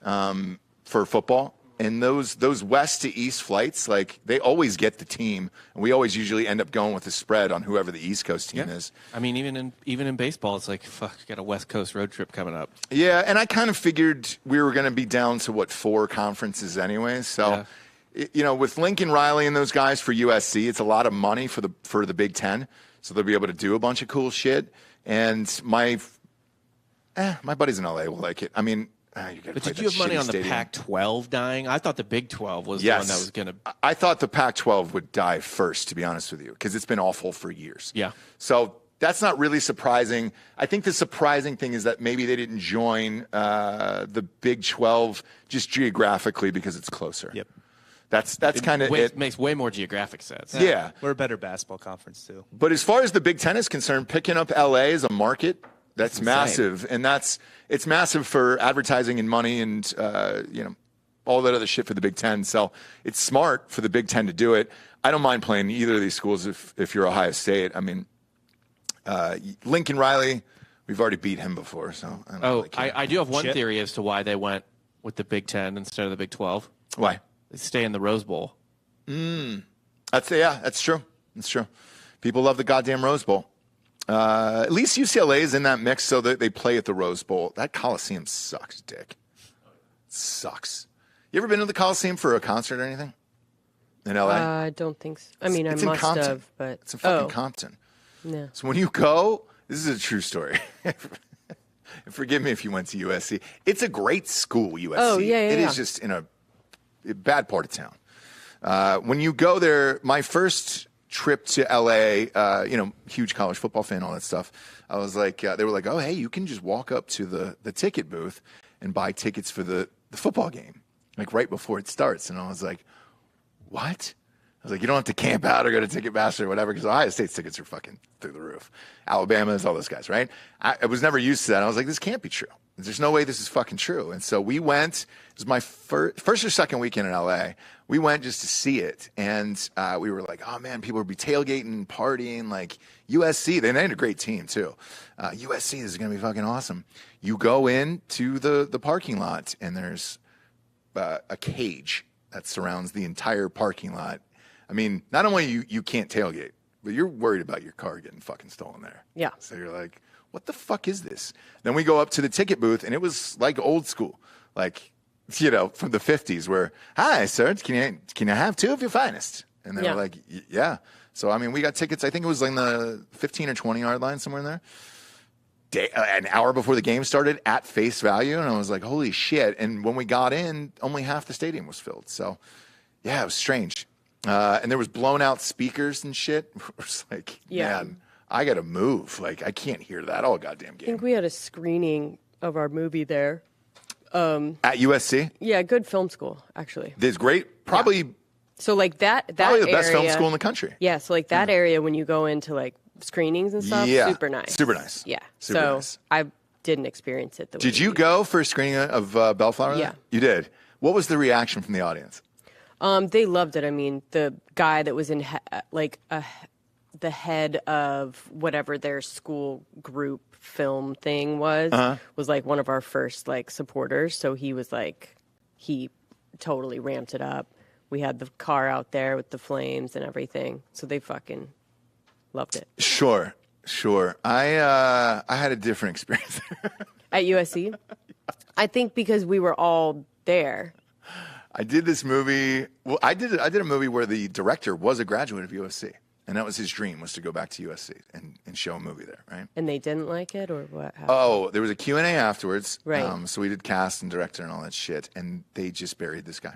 for football. And those west to east flights, like, they always get the team, and we always usually end up going with the spread on whoever the East Coast team is. I mean, even in baseball, it's like, fuck, got a West Coast road trip coming up. Yeah, and I kind of figured we were going to be down to 4 conferences anyway. So, with Lincoln Riley and those guys for USC, it's a lot of money for the Big Ten, so they'll be able to do a bunch of cool shit. And my buddies in LA will like it. I mean. But did you have money on the Pac-12 dying? I thought the Big 12 was the one that was going to... I thought the Pac-12 would die first, to be honest with you, because it's been awful for years. Yeah. So that's not really surprising. I think the surprising thing is that maybe they didn't join the Big 12 just geographically because it's closer. Yep. That's kind of it. Makes way more geographic sense. Yeah. We're a better basketball conference, too. But as far as the Big Ten is concerned, picking up LA as a market... That's massive, and it's massive for advertising and money and all that other shit for the Big Ten. So it's smart for the Big Ten to do it. I don't mind playing either of these schools if you're Ohio State. I mean, Lincoln Riley We've already beat him before, so I don't Oh, really care. I do have one Shit. theory as to why they went with the Big Ten instead of the Big 12. Why? They stay in the Rose Bowl. That's true. That's true. People love the goddamn Rose Bowl. At least UCLA is in that mix, so that they play at the Rose Bowl. That Coliseum sucks, dick. Sucks. You ever been to the Coliseum for a concert or anything? In LA? I don't think so. I mean, It's I in must Compton. have, but It's in fucking Compton. Yeah. So when you go, this is a true story. Forgive me if you went to USC. It's a great school, USC. Oh, yeah, It yeah. is just in a bad part of town. When you go there, my first trip to LA, huge college football fan, all that stuff. I was like, they were like, oh, hey, you can just walk up to the ticket booth and buy tickets for the football game, like right before it starts. And I was like, what? I was like, you don't have to camp out or go to Ticketmaster or whatever, because Ohio State's tickets are fucking through the roof. Alabama's, all those guys, right? I was never used to that. I was like, this can't be true. There's no way this is fucking true. And so we went. It was my first or second weekend in LA. We went just to see it. And we were like, oh, man, people would be tailgating, partying, like USC. They had a great team, too. USC, this is going to be fucking awesome. You go into the parking lot, and there's a cage that surrounds the entire parking lot. I mean, not only you can't tailgate, but you're worried about your car getting fucking stolen there. Yeah. So you're like, what the fuck is this? Then we go up to the ticket booth, and it was like old school, like, from the 50s, where, hi, sir, can I have two of your finest? And they were like, yeah. So, I mean, we got tickets. I think it was like in the 15 or 20-yard line, somewhere in there. An hour before the game started at face value, and I was like, holy shit. And when we got in, only half the stadium was filled. So, yeah, it was strange. And there was blown out speakers and shit. It was like, man, I got to move. Like, I can't hear that all goddamn game. I think we had a screening of our movie there. At USC? Yeah, good film school, actually. It's great. Probably, So like that probably the area, best film school in the country. Yeah, so like that area when you go into like screenings and stuff, Yeah. super nice. Super nice. Yeah. Super so nice. I didn't experience it the way Did you go for a screening of Bellflower? Yeah. You did. What was the reaction from the audience? They loved it. I mean, the guy that was in the head of whatever their school group film thing was like one of our first like supporters. So he was like, he totally ramped it up. We had the car out there with the flames and everything. So they fucking loved it. Sure. I had a different experience. At USC? I think because we were all there. I did this movie. Well, I did a movie where the director was a graduate of USC, and that was his dream, was to go back to USC and show a movie there, right? And they didn't like it, or what happened? Oh, there was a Q&A afterwards. Right. So we did cast and director and all that shit, and they just buried this guy.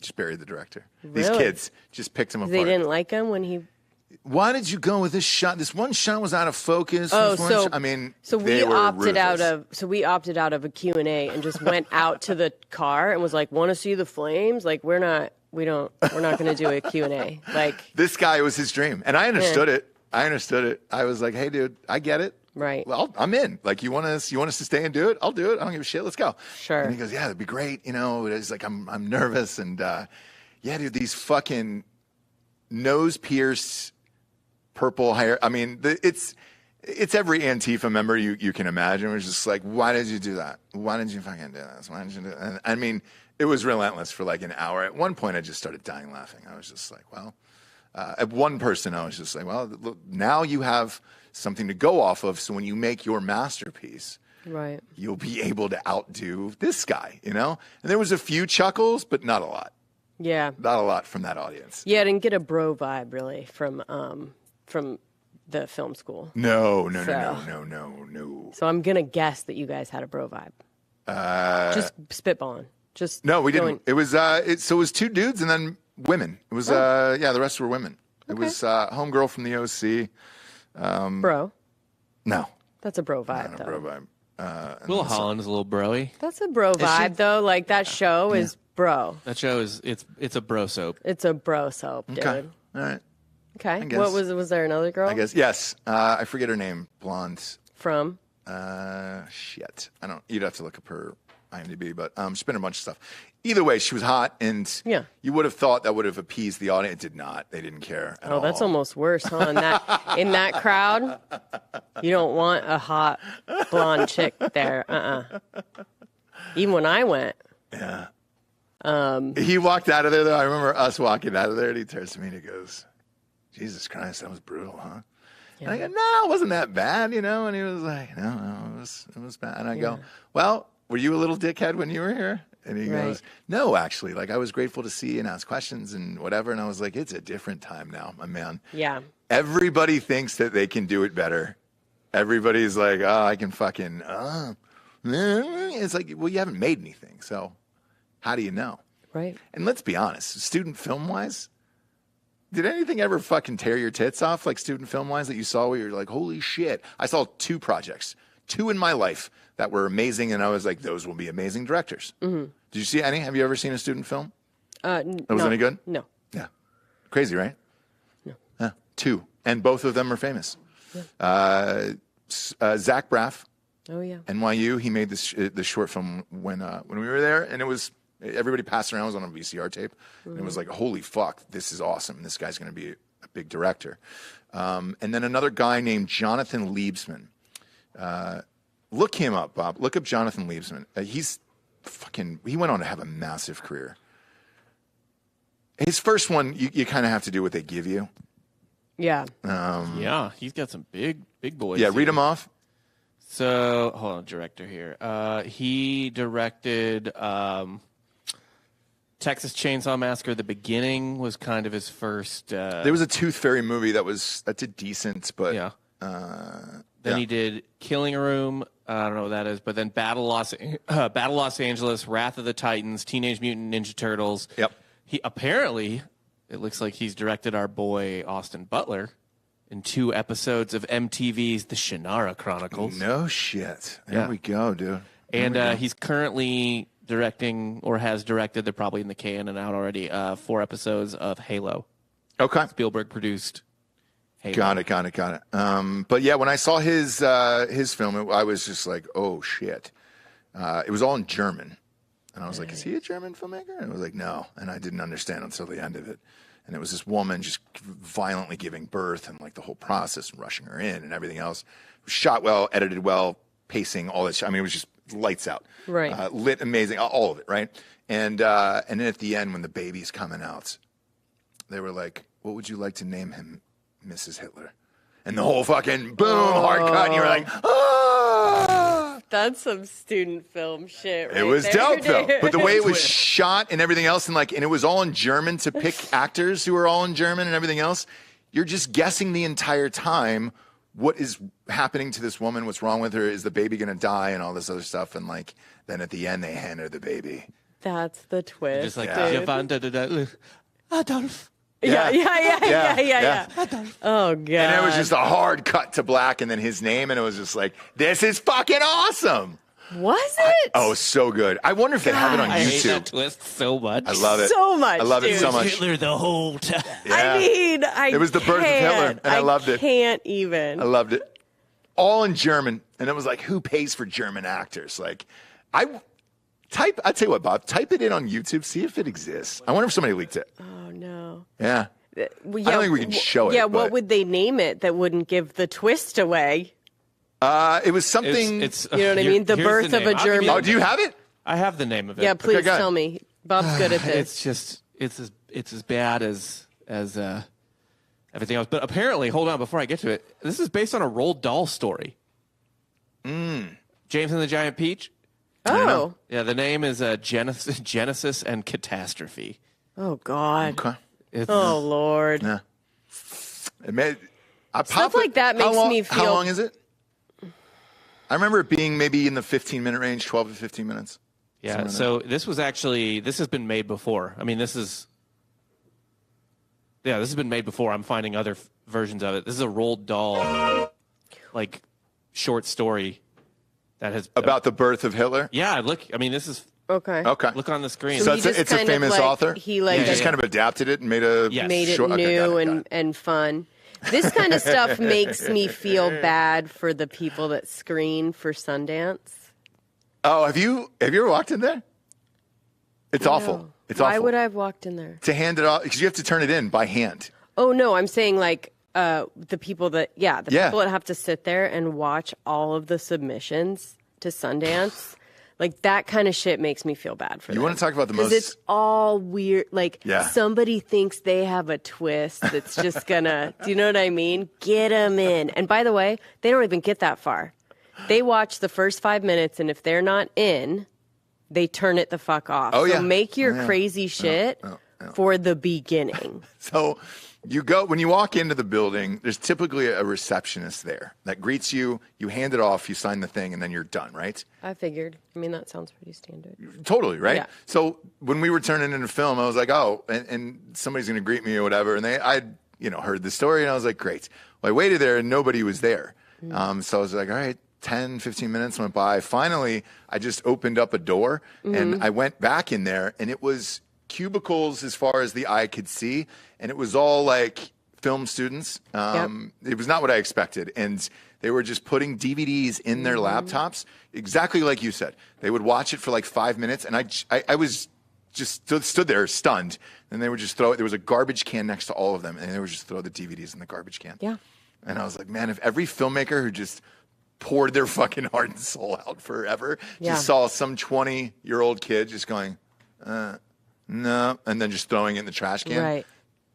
Just buried the director. These Really? kids just picked him apart. They didn't like him when he... Why did you go with this shot? This one shot was out of focus. Oh, This one so shot- I mean, so they we were opted out ruthless. of a Q&A and just went out to the car and was like, "Want to see the flames?" Like we're not going to do a Q&A. Like This guy was his dream, and I understood it. I was like, "Hey, dude, I get it. Right. Well, I'm in. Like, you want us to stay and do it? I'll do it. I don't give a shit. Let's go." Sure. And he goes, "Yeah, that'd be great." It's like I'm nervous, and yeah, dude, these fucking nose pierced purple hair. I mean, it's every Antifa member you can imagine. It was just like, why did you do that? Why did you fucking do this? Why did you do that? And, I mean, it was relentless for like an hour. At one point, I just started dying laughing. I was just like, well, at one person, I was just like, well, look, now you have something to go off of. So when you make your masterpiece, right. you'll be able to outdo this guy, And there was a few chuckles, but not a lot. Yeah. Not a lot from that audience. Yeah, I didn't get a bro vibe really from the film school. No. So I'm going to guess that you guys had a bro vibe. Just spitballing. Just No, we going- didn't. It was so it was two dudes and then women. It was the rest were women. It was homegirl from the OC. Bro. No. That's a bro vibe, No, though. bro vibe. And Will then so- Holland is a little broy. That's a bro vibe, though. Like, that show is bro. That show is it's a bro soap. It's a bro soap, dude. Okay. All right. Okay. guess. What was there another girl? I guess yes. I forget her name. Blonde. From? Shit. I don't. You'd have to look up her IMDb, but she's been in a bunch of stuff. Either way, she was hot, and you would have thought that would have appeased the audience. It did not. They didn't care at all. That's almost worse, huh? In that crowd, you don't want a hot blonde chick there. Even when I went. Yeah. He walked out of there, though. I remember us walking out of there, and he turns to me and he goes, Jesus Christ, that was brutal, huh? Yeah. And I go, no, it wasn't that bad, you know? And he was like, no, it was bad. And I go, well, were you a little dickhead when you were here? And he goes, no, actually. Like, I was grateful to see you and ask questions and whatever. And I was like, it's a different time now, my man. Yeah. Everybody thinks that they can do it better. Everybody's like, oh, I can fucking, It's like, well, you haven't made anything. So how do you know? Right. And let's be honest, student film-wise, did anything ever fucking tear your tits off, like student film-wise, that you saw where you're like, holy shit? I saw 2 projects, 2 in my life that were amazing, and I was like, those will be amazing directors. Mm-hmm. Did you see any? Have you ever seen a student film? That was any good? No. Yeah. Crazy, right? No. 2. And both of them are famous. Yeah. Zach Braff. Oh, yeah. NYU, he made this short film when we were there, and it was, everybody passed around, it was on a VCR tape, and it was like, holy fuck, this is awesome. This guy's going to be a big director. And then another guy named Jonathan Liebsman. Look him up, Bob. Look up Jonathan Liebsman. He went on to have a massive career. His first one, you kind of have to do what they give you. Yeah. Yeah, he's got some big boys. Yeah, read them off. So, hold on, director here. He directed Texas Chainsaw Massacre. The beginning was kind of his first. There was a Tooth Fairy movie that did decent, but yeah. Then he did Killing Room. I don't know what that is, but then Battle Los Angeles, Wrath of the Titans, Teenage Mutant Ninja Turtles. Yep. He apparently, it looks like he's directed our boy Austin Butler in 2 episodes of MTV's The Shannara Chronicles. No shit. There we go, dude. And he's currently directing, or has directed, they're probably in the can and out already, 4 episodes of Halo. Okay. Spielberg produced Halo. Got it. But yeah, when I saw his film, I was just like, oh shit. It was all in German. And I was like, is he a German filmmaker? And I was like, no. And I didn't understand until the end of it. And it was this woman just violently giving birth and like the whole process and rushing her in and everything else. It was shot well, edited well, pacing, all that. I mean, it was just lights out. Right. Lit amazing, all of it, right? And then at the end, when the baby's coming out, they were like, what would you like to name him, Mrs. Hitler? And the whole fucking boom, hard cut, and you were like, ah! That's some student film shit. Right, it was there, dope though, but the way it was shot and everything else, and it was all in German to pick actors who were all in German and everything else. You're just guessing the entire time what is happening to this woman, what's wrong with her, is the baby going to die, and all this other stuff, and like then at the end they hand her the baby. That's the twist. Just like Adolf. Yeah. Oh, God. And it was just a hard cut to black and then his name, and it was just like, this is fucking awesome. Was it? So good. I wonder if they have it on I hate YouTube. that twist so much. I love it. So much, I love it dude. so much. Hitler the whole time. Yeah. I mean, it was the birth of Hitler, and I loved it. I can't even. I loved it. All in German. And it was like, who pays for German actors? Like, I'll tell you what, Bob, type it in on YouTube, see if it exists. I wonder if somebody leaked it. Oh, no. Yeah. Well, I don't think we can show it. Yeah, but what would they name it that wouldn't give the twist away? It was something. It's you know what I mean? The birth of a German. Oh, do you have it? I have the name of it. Yeah, please Okay, tell me. Bob's good at this. It's as bad as everything else. But apparently, hold on, before I get to it, this is based on a Roald Dahl story. James and the Giant Peach. Oh. Yeah, the name is Genesis and Catastrophe. Oh, God. Okay. Oh, Lord. Yeah. It made, Stuff like that makes me feel... How long is it? I remember it being maybe in the 15-minute range, 12 to 15 minutes. Yeah, so this has been made before. I mean, this has been made before. I'm finding other versions of it. This is a Roald Dahl, like, short story that has... About the birth of Hitler? Yeah, look, I mean, this is... Okay. Look on the screen. So it's a famous author? He just kind of adapted it and made it short, new and fun. This kind of stuff makes me feel bad for the people that screen for Sundance. Oh, have you ever walked in there? It's awful. It's awful. Why would I have walked in there? To hand it off, because you have to turn it in by hand. Oh, no, I'm saying like the people that have to sit there and watch all of the submissions to Sundance. Like, that kind of shit makes me feel bad for them. You want to talk about the most... Because it's all weird. Like, somebody thinks they have a twist that's just gonna... do you know what I mean? Get them in. And by the way, they don't even get that far. They watch the first 5 minutes, and if they're not in, they turn it the fuck off. Oh, yeah. So make your crazy shit for the beginning. So... You go, when you walk into the building, there's typically a receptionist there that greets you, you hand it off, you sign the thing, and then you're done, right? I figured. I mean, that sounds pretty standard. Totally, right? Yeah. So when we were turning in a film, I was like, oh, and somebody's going to greet me or whatever. And I'd heard the story, and I was like, great. Well, I waited there, and nobody was there. So I was like, all right, 10, 15 minutes went by. Finally, I just opened up a door, and I went back in there, and it was cubicles as far as the eye could see, and it was all like film students. It was not what I expected, and they were just putting DVDs in their laptops, exactly like you said. They would watch it for like 5 minutes, and I was just stood there stunned, and they would just throw it. There was a garbage can next to all of them, and they would just throw the DVDs in the garbage can. Yeah. And I was like, man, if every filmmaker who just poured their fucking heart and soul out forever just saw some 20-year-old kid just going, no, and then just throwing it in the trash can,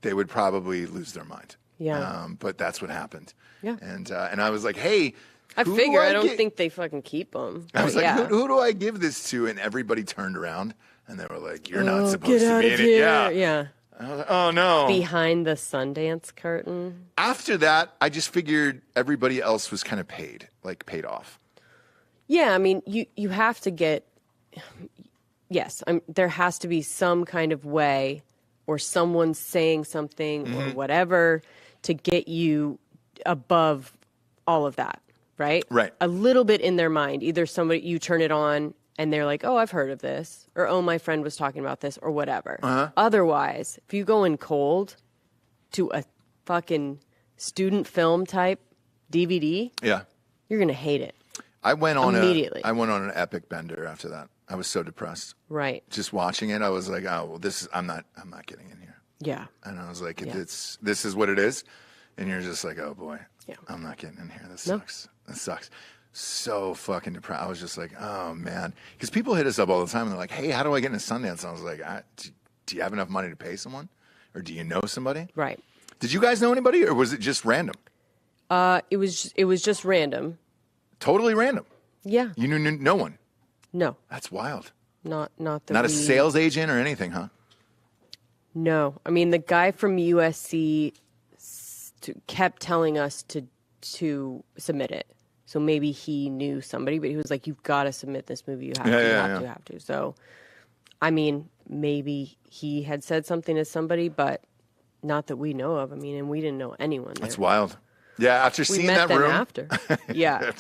they would probably lose their mind. Yeah. But that's what happened. Yeah. And I was like, hey, I figure I don't think they fucking keep them. I was like, who do I give this to? And everybody turned around, and they were like, you're not supposed to be in it. Yeah. I was like, oh, no. Behind the Sundance curtain. After that, I just figured everybody else was kind of paid off. Yeah, I mean, you have to get... Yes, there has to be some kind of way or someone saying something or whatever to get you above all of that, right? Right. A little bit in their mind. Either you turn it on and they're like, oh, I've heard of this, or oh, my friend was talking about this, or whatever. Otherwise, if you go in cold to a fucking student film type DVD, you're going to hate it. I went on immediately. I went on an epic bender after that. I was so depressed. Right. Just watching it, I was like, oh, well, I'm not getting in here. Yeah. And I was like, this is what it is. And you're just like, oh boy, I'm not getting in here. This sucks. This sucks. So fucking depressed. I was just like, oh man. Because people hit us up all the time and they're like, hey, how do I get into Sundance? And I was like, do you have enough money to pay someone? Or do you know somebody? Right. Did you guys know anybody, or was it just random? It was just random. Totally random. Yeah. You knew no one. No. That's wild. Not a sales agent or anything, huh? No. I mean, the guy from USC kept telling us to submit it. So maybe he knew somebody, but he was like, you've got to submit this movie. You have to. So, I mean, maybe he had said something to somebody, but not that we know of. I mean, and we didn't know anyone there. That's wild. Yeah, after seeing that room. After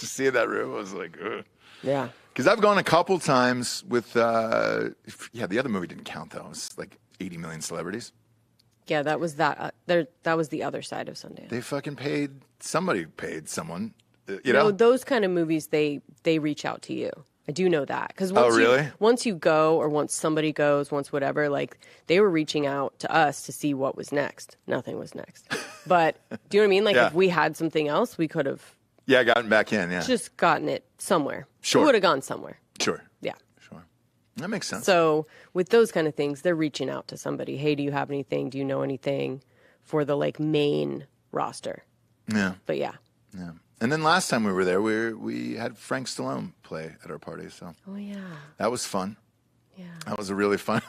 seeing that room, I was like, ugh. Yeah. Because I've gone a couple times with, the other movie didn't count, though. It was like 80 Million Celebrities. Yeah, that was that. That was the other side of Sundance. They fucking somebody paid someone, No, those kind of movies, they reach out to you. I do know that. Because once you go, or once somebody goes, once whatever, like, they were reaching out to us to see what was next. Nothing was next. But, do you know what I mean? Like, if we had something else, we could have... Yeah, gotten back in, just gotten it somewhere. Sure. We would have gone somewhere. Sure. Yeah. Sure. That makes sense. So, with those kind of things, they're reaching out to somebody. Hey, do you have anything? Do you know anything for the, like, main roster? Yeah. But, yeah. Yeah. And then last time we were there, we had Frank Stallone play at our party. So. Oh, yeah. That was fun. Yeah. That was a really fun...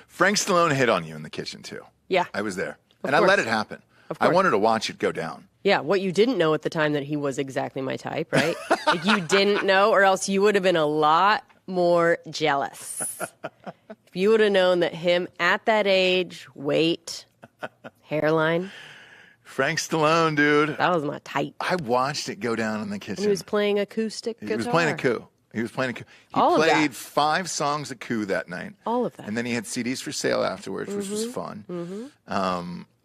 Frank Stallone hit on you in the kitchen, too. Yeah. I was there. And I let it happen. I wanted to watch it go down. Yeah, what you didn't know at the time that he was exactly my type, right? Like, you didn't know, or else you would have been a lot more jealous. If you would have known that him at that age, weight, hairline. Frank Stallone, dude. That was my type. I watched it go down in the kitchen. And he was playing acoustic guitar. He was playing a coup. He played 5 songs of coup that night. All of that. And then he had CDs for sale afterwards, which was fun.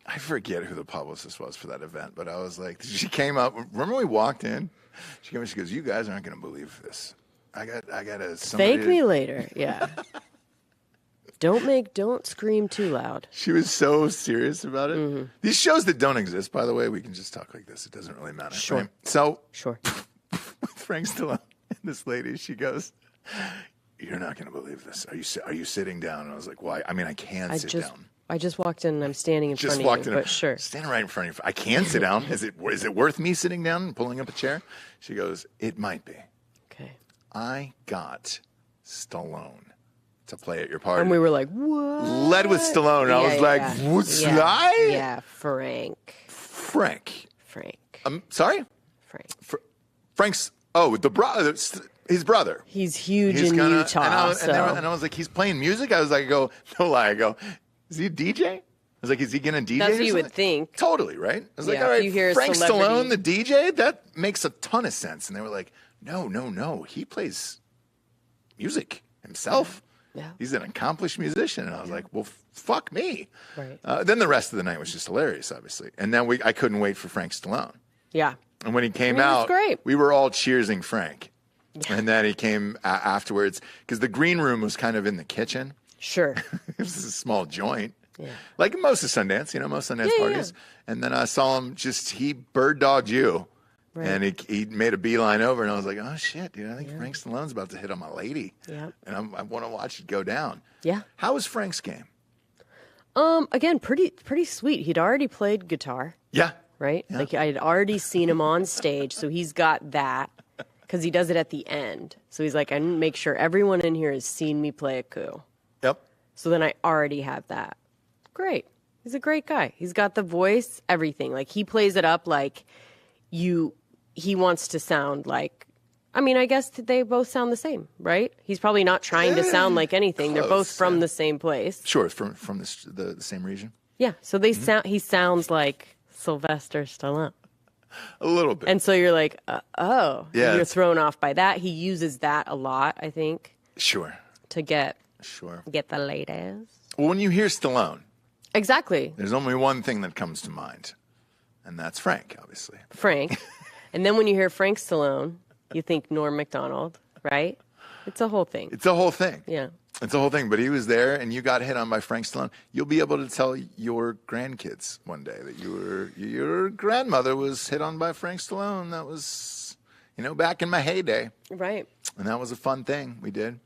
I forget who the publicist was for that event, but I was like, she came up. Remember we walked in? She came in, she goes, you guys aren't going to believe this. I got a Thank me later. Yeah. Don't scream too loud. She was so serious about it. Mm-hmm. These shows that don't exist, by the way, we can just talk like this. It doesn't really matter. Sure. Right? So, sure. With Frank Stallone and this lady, she goes, "You're not going to believe this. Are you sitting down?" And I was like, "Why? I mean, I can sit down." I just walked in and I'm standing in front of you, but sure. Standing right in front of you. I can sit down. Is it worth me sitting down and pulling up a chair? She goes, "It might be." Okay. I got Stallone to play at your party. And we were like, what? Led with Stallone. And I was like, what's that? Yeah, Frank. Sorry? Frank. Frank's, the brother, his brother. He's huge in Utah. And I was like, he's playing music? I was like, no lie. I go, is he a DJ? I was like, is he going to DJ? That's what you would think. Totally, right? I was like, all right, you hear Frank Stallone, the DJ? That makes a ton of sense. And they were like, no. He plays music himself. Yeah. He's an accomplished musician. And I was like, well, fuck me. Right. Then the rest of the night was just hilarious, obviously. And then I couldn't wait for Frank Stallone. Yeah. And when he came out, great. We were all cheersing Frank. Yeah. And then he came afterwards because the green room was kind of in the kitchen. Sure. It was a small joint. Yeah. Like most of Sundance, most Sundance parties. Yeah. And then I saw him he bird dogged you. Right. And he made a beeline over, and I was like, oh, shit, dude, I think Frank Stallone's about to hit on my lady. Yeah. And I want to watch it go down. Yeah. How was Frank's game? Again, pretty sweet. He'd already played guitar. Yeah. Right? Yeah. Like, I had already seen him on stage, so he's got that, because he does it at the end. So he's like, I make sure everyone in here has seen me play a coup. Yep. So then I already have that. Great. He's a great guy. He's got the voice, everything. Like, he plays it up like he wants to sound like, I guess they both sound the same, right? He's probably not trying to sound like anything. Close, they're both from the same place. Sure, from the same region. Yeah, so he sounds like Sylvester Stallone. A little bit. And so you're like, yeah, you're thrown off by that. He uses that a lot, I think. Sure. To get the ladies. Well, when you hear Stallone. Exactly. There's only one thing that comes to mind, and that's Frank, obviously. Frank. And then when you hear Frank Stallone, you think Norm Macdonald, right? It's a whole thing. It's a whole thing. Yeah. It's a whole thing. But he was there, and you got hit on by Frank Stallone. You'll be able to tell your grandkids one day that your grandmother was hit on by Frank Stallone. That was, back in my heyday. Right. And that was a fun thing we did.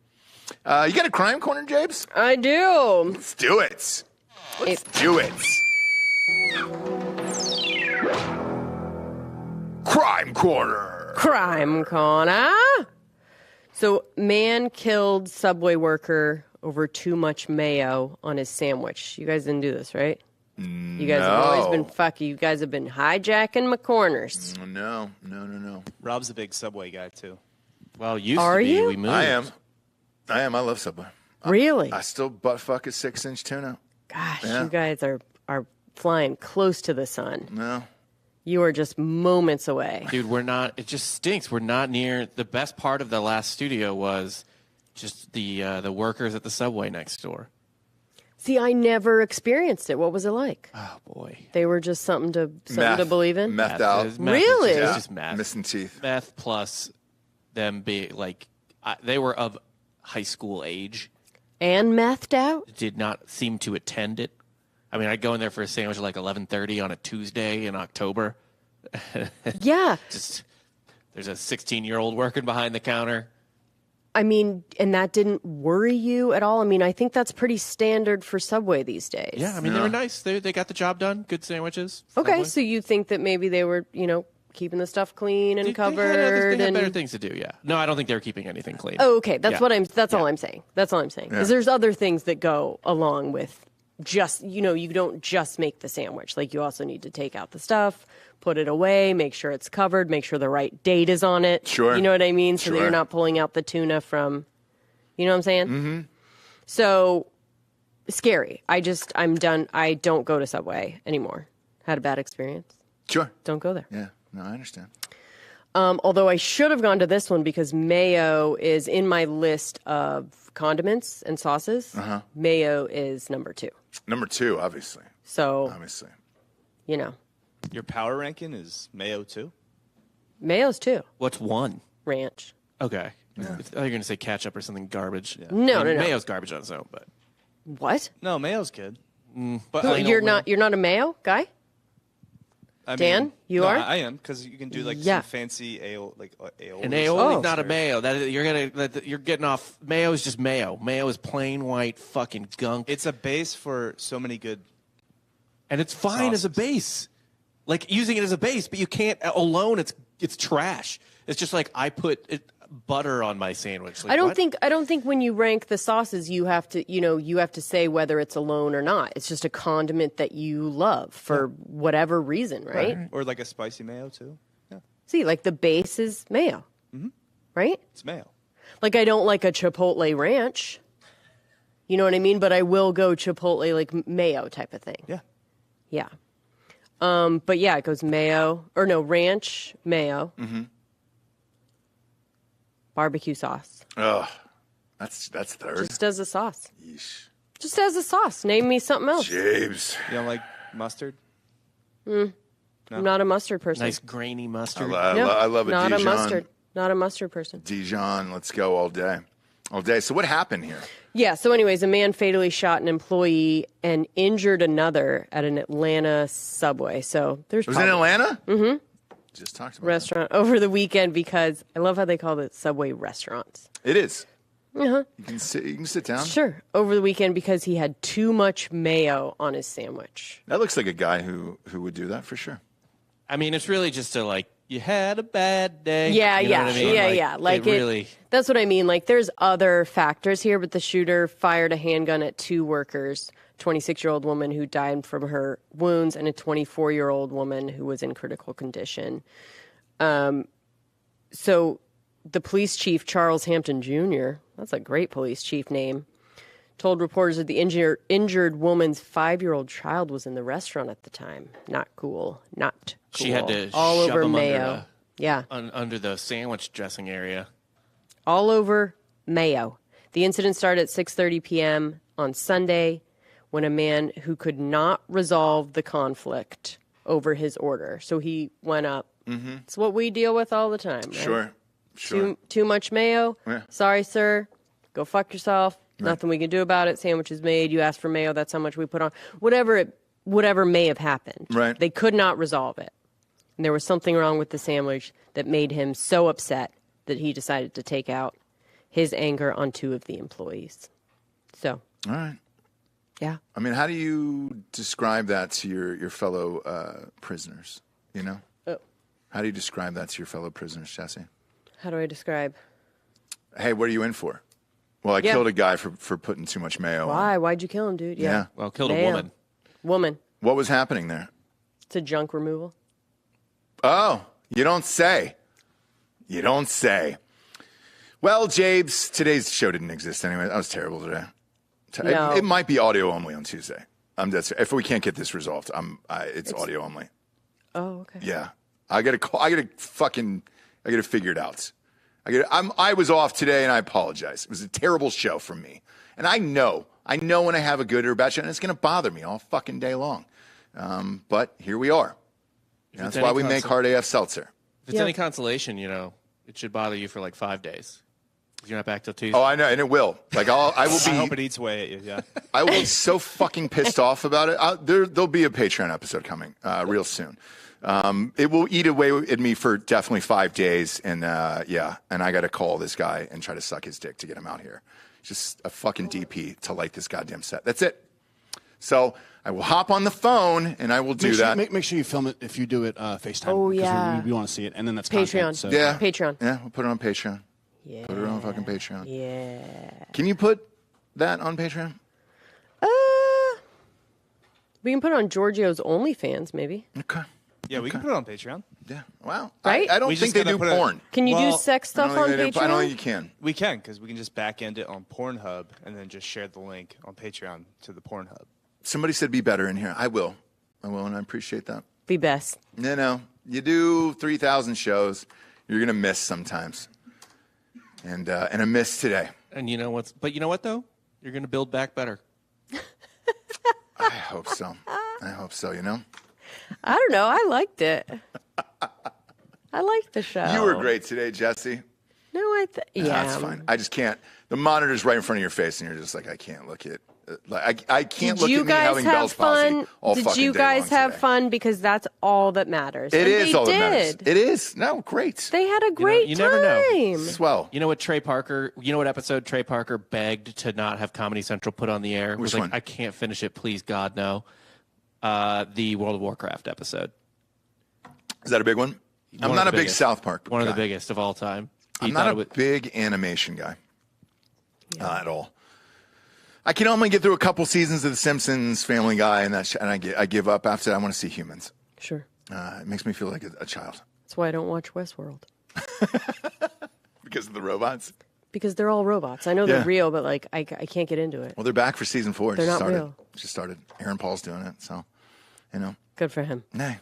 You got a crime corner, Jabes? I do. Let's do it. Let's do it. Crime Corner. Crime Corner. So, man killed Subway worker over too much mayo on his sandwich. You guys didn't do this, right? You guys have always been fucky. You guys have been hijacking my corners. No. Rob's a big Subway guy, too. Well, used to be. You? We moved. I am. I love Subway. Really? I still butt fuck a 6-inch tuna. Gosh, you guys are flying close to the sun. No. You are just moments away. Dude, we're not. It just stinks. We're not near. The best part of the last studio was just the workers at the Subway next door. See, I never experienced it. What was it like? Oh, boy. They were just something to believe in? Methed out. Really? It's just meth. Missing teeth. Meth plus them being like, they were of high school age. And methed out? Did not seem to attend it. I'd go in there for a sandwich at like 11:30 on a Tuesday in October. Yeah. There's a 16-year-old working behind the counter. And that didn't worry you at all? I think that's pretty standard for Subway these days. Yeah, they were nice. They got the job done. Good sandwiches. Okay, Subway. so you think that maybe they were, keeping the stuff clean and covered? They had better things to do, yeah. No, I don't think they were keeping anything clean. Oh, okay. That's all I'm saying. That's all I'm saying. Because there's other things that go along with just, you don't just make the sandwich. Like, you also need to take out the stuff, put it away, make sure it's covered, make sure the right date is on it. Sure. You know what I mean? So Sure. that you're not pulling out the tuna from, you know what I'm saying? Mm-hmm. So, scary. I'm done. I don't go to Subway anymore. Had a bad experience. Sure. Don't go there. Yeah. No, I understand. Although I should have gone to this one because mayo is in my list of condiments and sauces. Uh-huh. Mayo is number 2. Number 2, obviously. So, Obviously. Your power ranking is mayo, too? Mayo's 2. What's one? Ranch. Okay. I thought you were going to say ketchup or something garbage. Yeah. No. Mayo's garbage on its own, but what? No, mayo's good. But you're not a mayo guy? Dan, you are? I am, because you can do some fancy aioli, aioli. An aioli, not a mayo. You're getting off. Mayo is just mayo. Mayo is plain white fucking gunk. It's a base for so many good, and it's fine as a base. Like using it as a base, but you can't alone. It's trash. It's just like I put butter on my sandwich. Like, I don't think when you rank the sauces you have to say whether it's alone or not. It's just a condiment that you love for whatever reason, right? Or like a spicy mayo too. Yeah. See, like the base is mayo. Mm-hmm. Right? It's mayo. Like I don't like a Chipotle ranch. You know what I mean? But I will go Chipotle like mayo type of thing. Yeah. Yeah. But yeah, it goes mayo ranch, mayo. Mm-hmm. Barbecue sauce. Oh, that's third. Just as a sauce. Yeesh. Just as a sauce. Name me something else. James. You don't like mustard? No. I'm not a mustard person. Nice grainy mustard. I love a not Dijon. Not a mustard person. Dijon, let's go all day. All day. So what happened here? Yeah, so anyways, a man fatally shot an employee and injured another at an Atlanta subway. So there's Was it in Atlanta? Mm-hmm. Just talked about restaurant over the weekend because I love how they call it subway restaurants. It is. Uh-huh. You can sit down. Sure. Over the weekend because he had too much mayo on his sandwich. That looks like a guy who would do that for sure. I mean, it's really just you had a bad day. Yeah, you know what I mean? Like really. That's what I mean. Like there's other factors here, but the shooter fired a handgun at two workers, 26-year-old woman who died from her wounds and a 24-year-old woman who was in critical condition. So the police chief, Charles Hampton Jr., that's a great police chief name, told reporters that the injured woman's 5-year-old child was in the restaurant at the time. Not cool. Not cool. She had to all shove over him mayo. Under the sandwich dressing area. All over mayo. The incident started at 6:30 p.m. on Sunday when a man who could not resolve the conflict over his order. So he went up. Mm-hmm. It's what we deal with all the time, right? Sure. Too much mayo? Yeah. Sorry, sir. Go fuck yourself. Right. Nothing we can do about it. Sandwich is made. You asked for mayo. That's how much we put on. Whatever may have happened. Right. They could not resolve it. And there was something wrong with the sandwich that made him so upset that he decided to take out his anger on two of the employees. So. All right. Yeah. I mean, how do you describe that to your fellow prisoners, you know? Oh. How do you describe that to your fellow prisoners, Jessie? How do I describe? Hey, what are you in for? Well, I killed a guy for putting too much mayo on. Why? Why'd you kill him, dude? Yeah. Well, killed a woman. Woman. What was happening there? It's a junk removal. Oh, you don't say. You don't say. Well, Jabes, today's show didn't exist anyway. That was terrible today. No. It might be audio only on Tuesday. If we can't get this resolved, it's audio only. Oh, okay. Yeah, I gotta figure it out. I was off today, and I apologize. It was a terrible show from me, and I know when I have a good or a bad show, and it's gonna bother me all fucking day long. But here we are. That's why we make hard AF seltzer. If it's any consolation, it should bother you for like 5 days. You're not back till Tuesday. Oh, I know, and it will. Like I will be. I hope it eats away at you. Yeah. I will be so fucking pissed off about it. There'll be a Patreon episode coming real soon. It will eat away at me for definitely 5 days, and and I got to call this guy and try to suck his dick to get him out here. Just a fucking DP to light this goddamn set. That's it. So I will hop on the phone and I will do that. Make sure you film it if you do it FaceTime. Oh, yeah. We want to see it, and then that's Patreon. content, so. Yeah. Patreon. Yeah, we'll put it on Patreon. Yeah. Put it on fucking Patreon. Yeah. Can you put that on Patreon? We can put it on Giorgio's OnlyFans, maybe. Okay. Yeah, we can put it on Patreon. Yeah. Wow. Right? I don't We think just they do gotta put it- porn. Can you do Well, sex stuff on Patreon? I don't think you can. We can, because we can just back end it on Pornhub and then just share the link on Patreon to the Pornhub. Somebody said be better in here. I will, and I appreciate that. Be best. You do 3,000 shows, you're gonna miss sometimes, and a miss today. And you know what though? You're going to build back better. I hope so. I don't know. I liked it. I liked the show. You were great today, Jessie. No, I Yeah. That's fine. I just can't. The monitor's right in front of your face, and you're just like, I can't look at. I can't look at me having Bell's palsy all fucking day long. Did you guys have fun? Because that's all that matters. It is all that matters. It is. No, great. They had a great time. You never know. Swell. You know what episode Trey Parker begged to not have Comedy Central put on the air? Which one? I can't finish it, please, God, no. The World of Warcraft episode. Is that a big one? I'm not a big South Park guy. One of the biggest of all time. I'm not a big animation guy at all. I can only get through a couple seasons of The Simpsons, Family Guy, and I give up after that. I want to see humans. Sure. It makes me feel like a child. That's why I don't watch Westworld. Because of the robots? Because they're all robots. I know they're real, but I can't get into it. Well, they're back for season 4. They're not real. Just started. Aaron Paul's doing it, so, Good for him. Nay.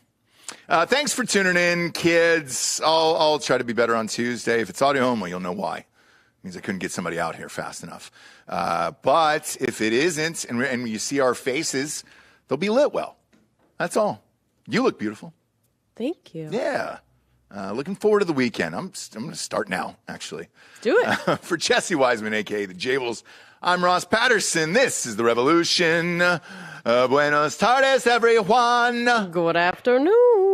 Thanks for tuning in, kids. I'll try to be better on Tuesday. If it's audio only, you'll know why. It means I couldn't get somebody out here fast enough. But if it isn't, and you see our faces, they'll be lit well. That's all. You look beautiful. Thank you. Yeah. Looking forward to the weekend. I'm going to start now, actually. Do it. For Jessie Wiseman, a.k.a. The Jables, I'm Ross Patterson. This is The Revolution. Buenos tardes, everyone. Good afternoon.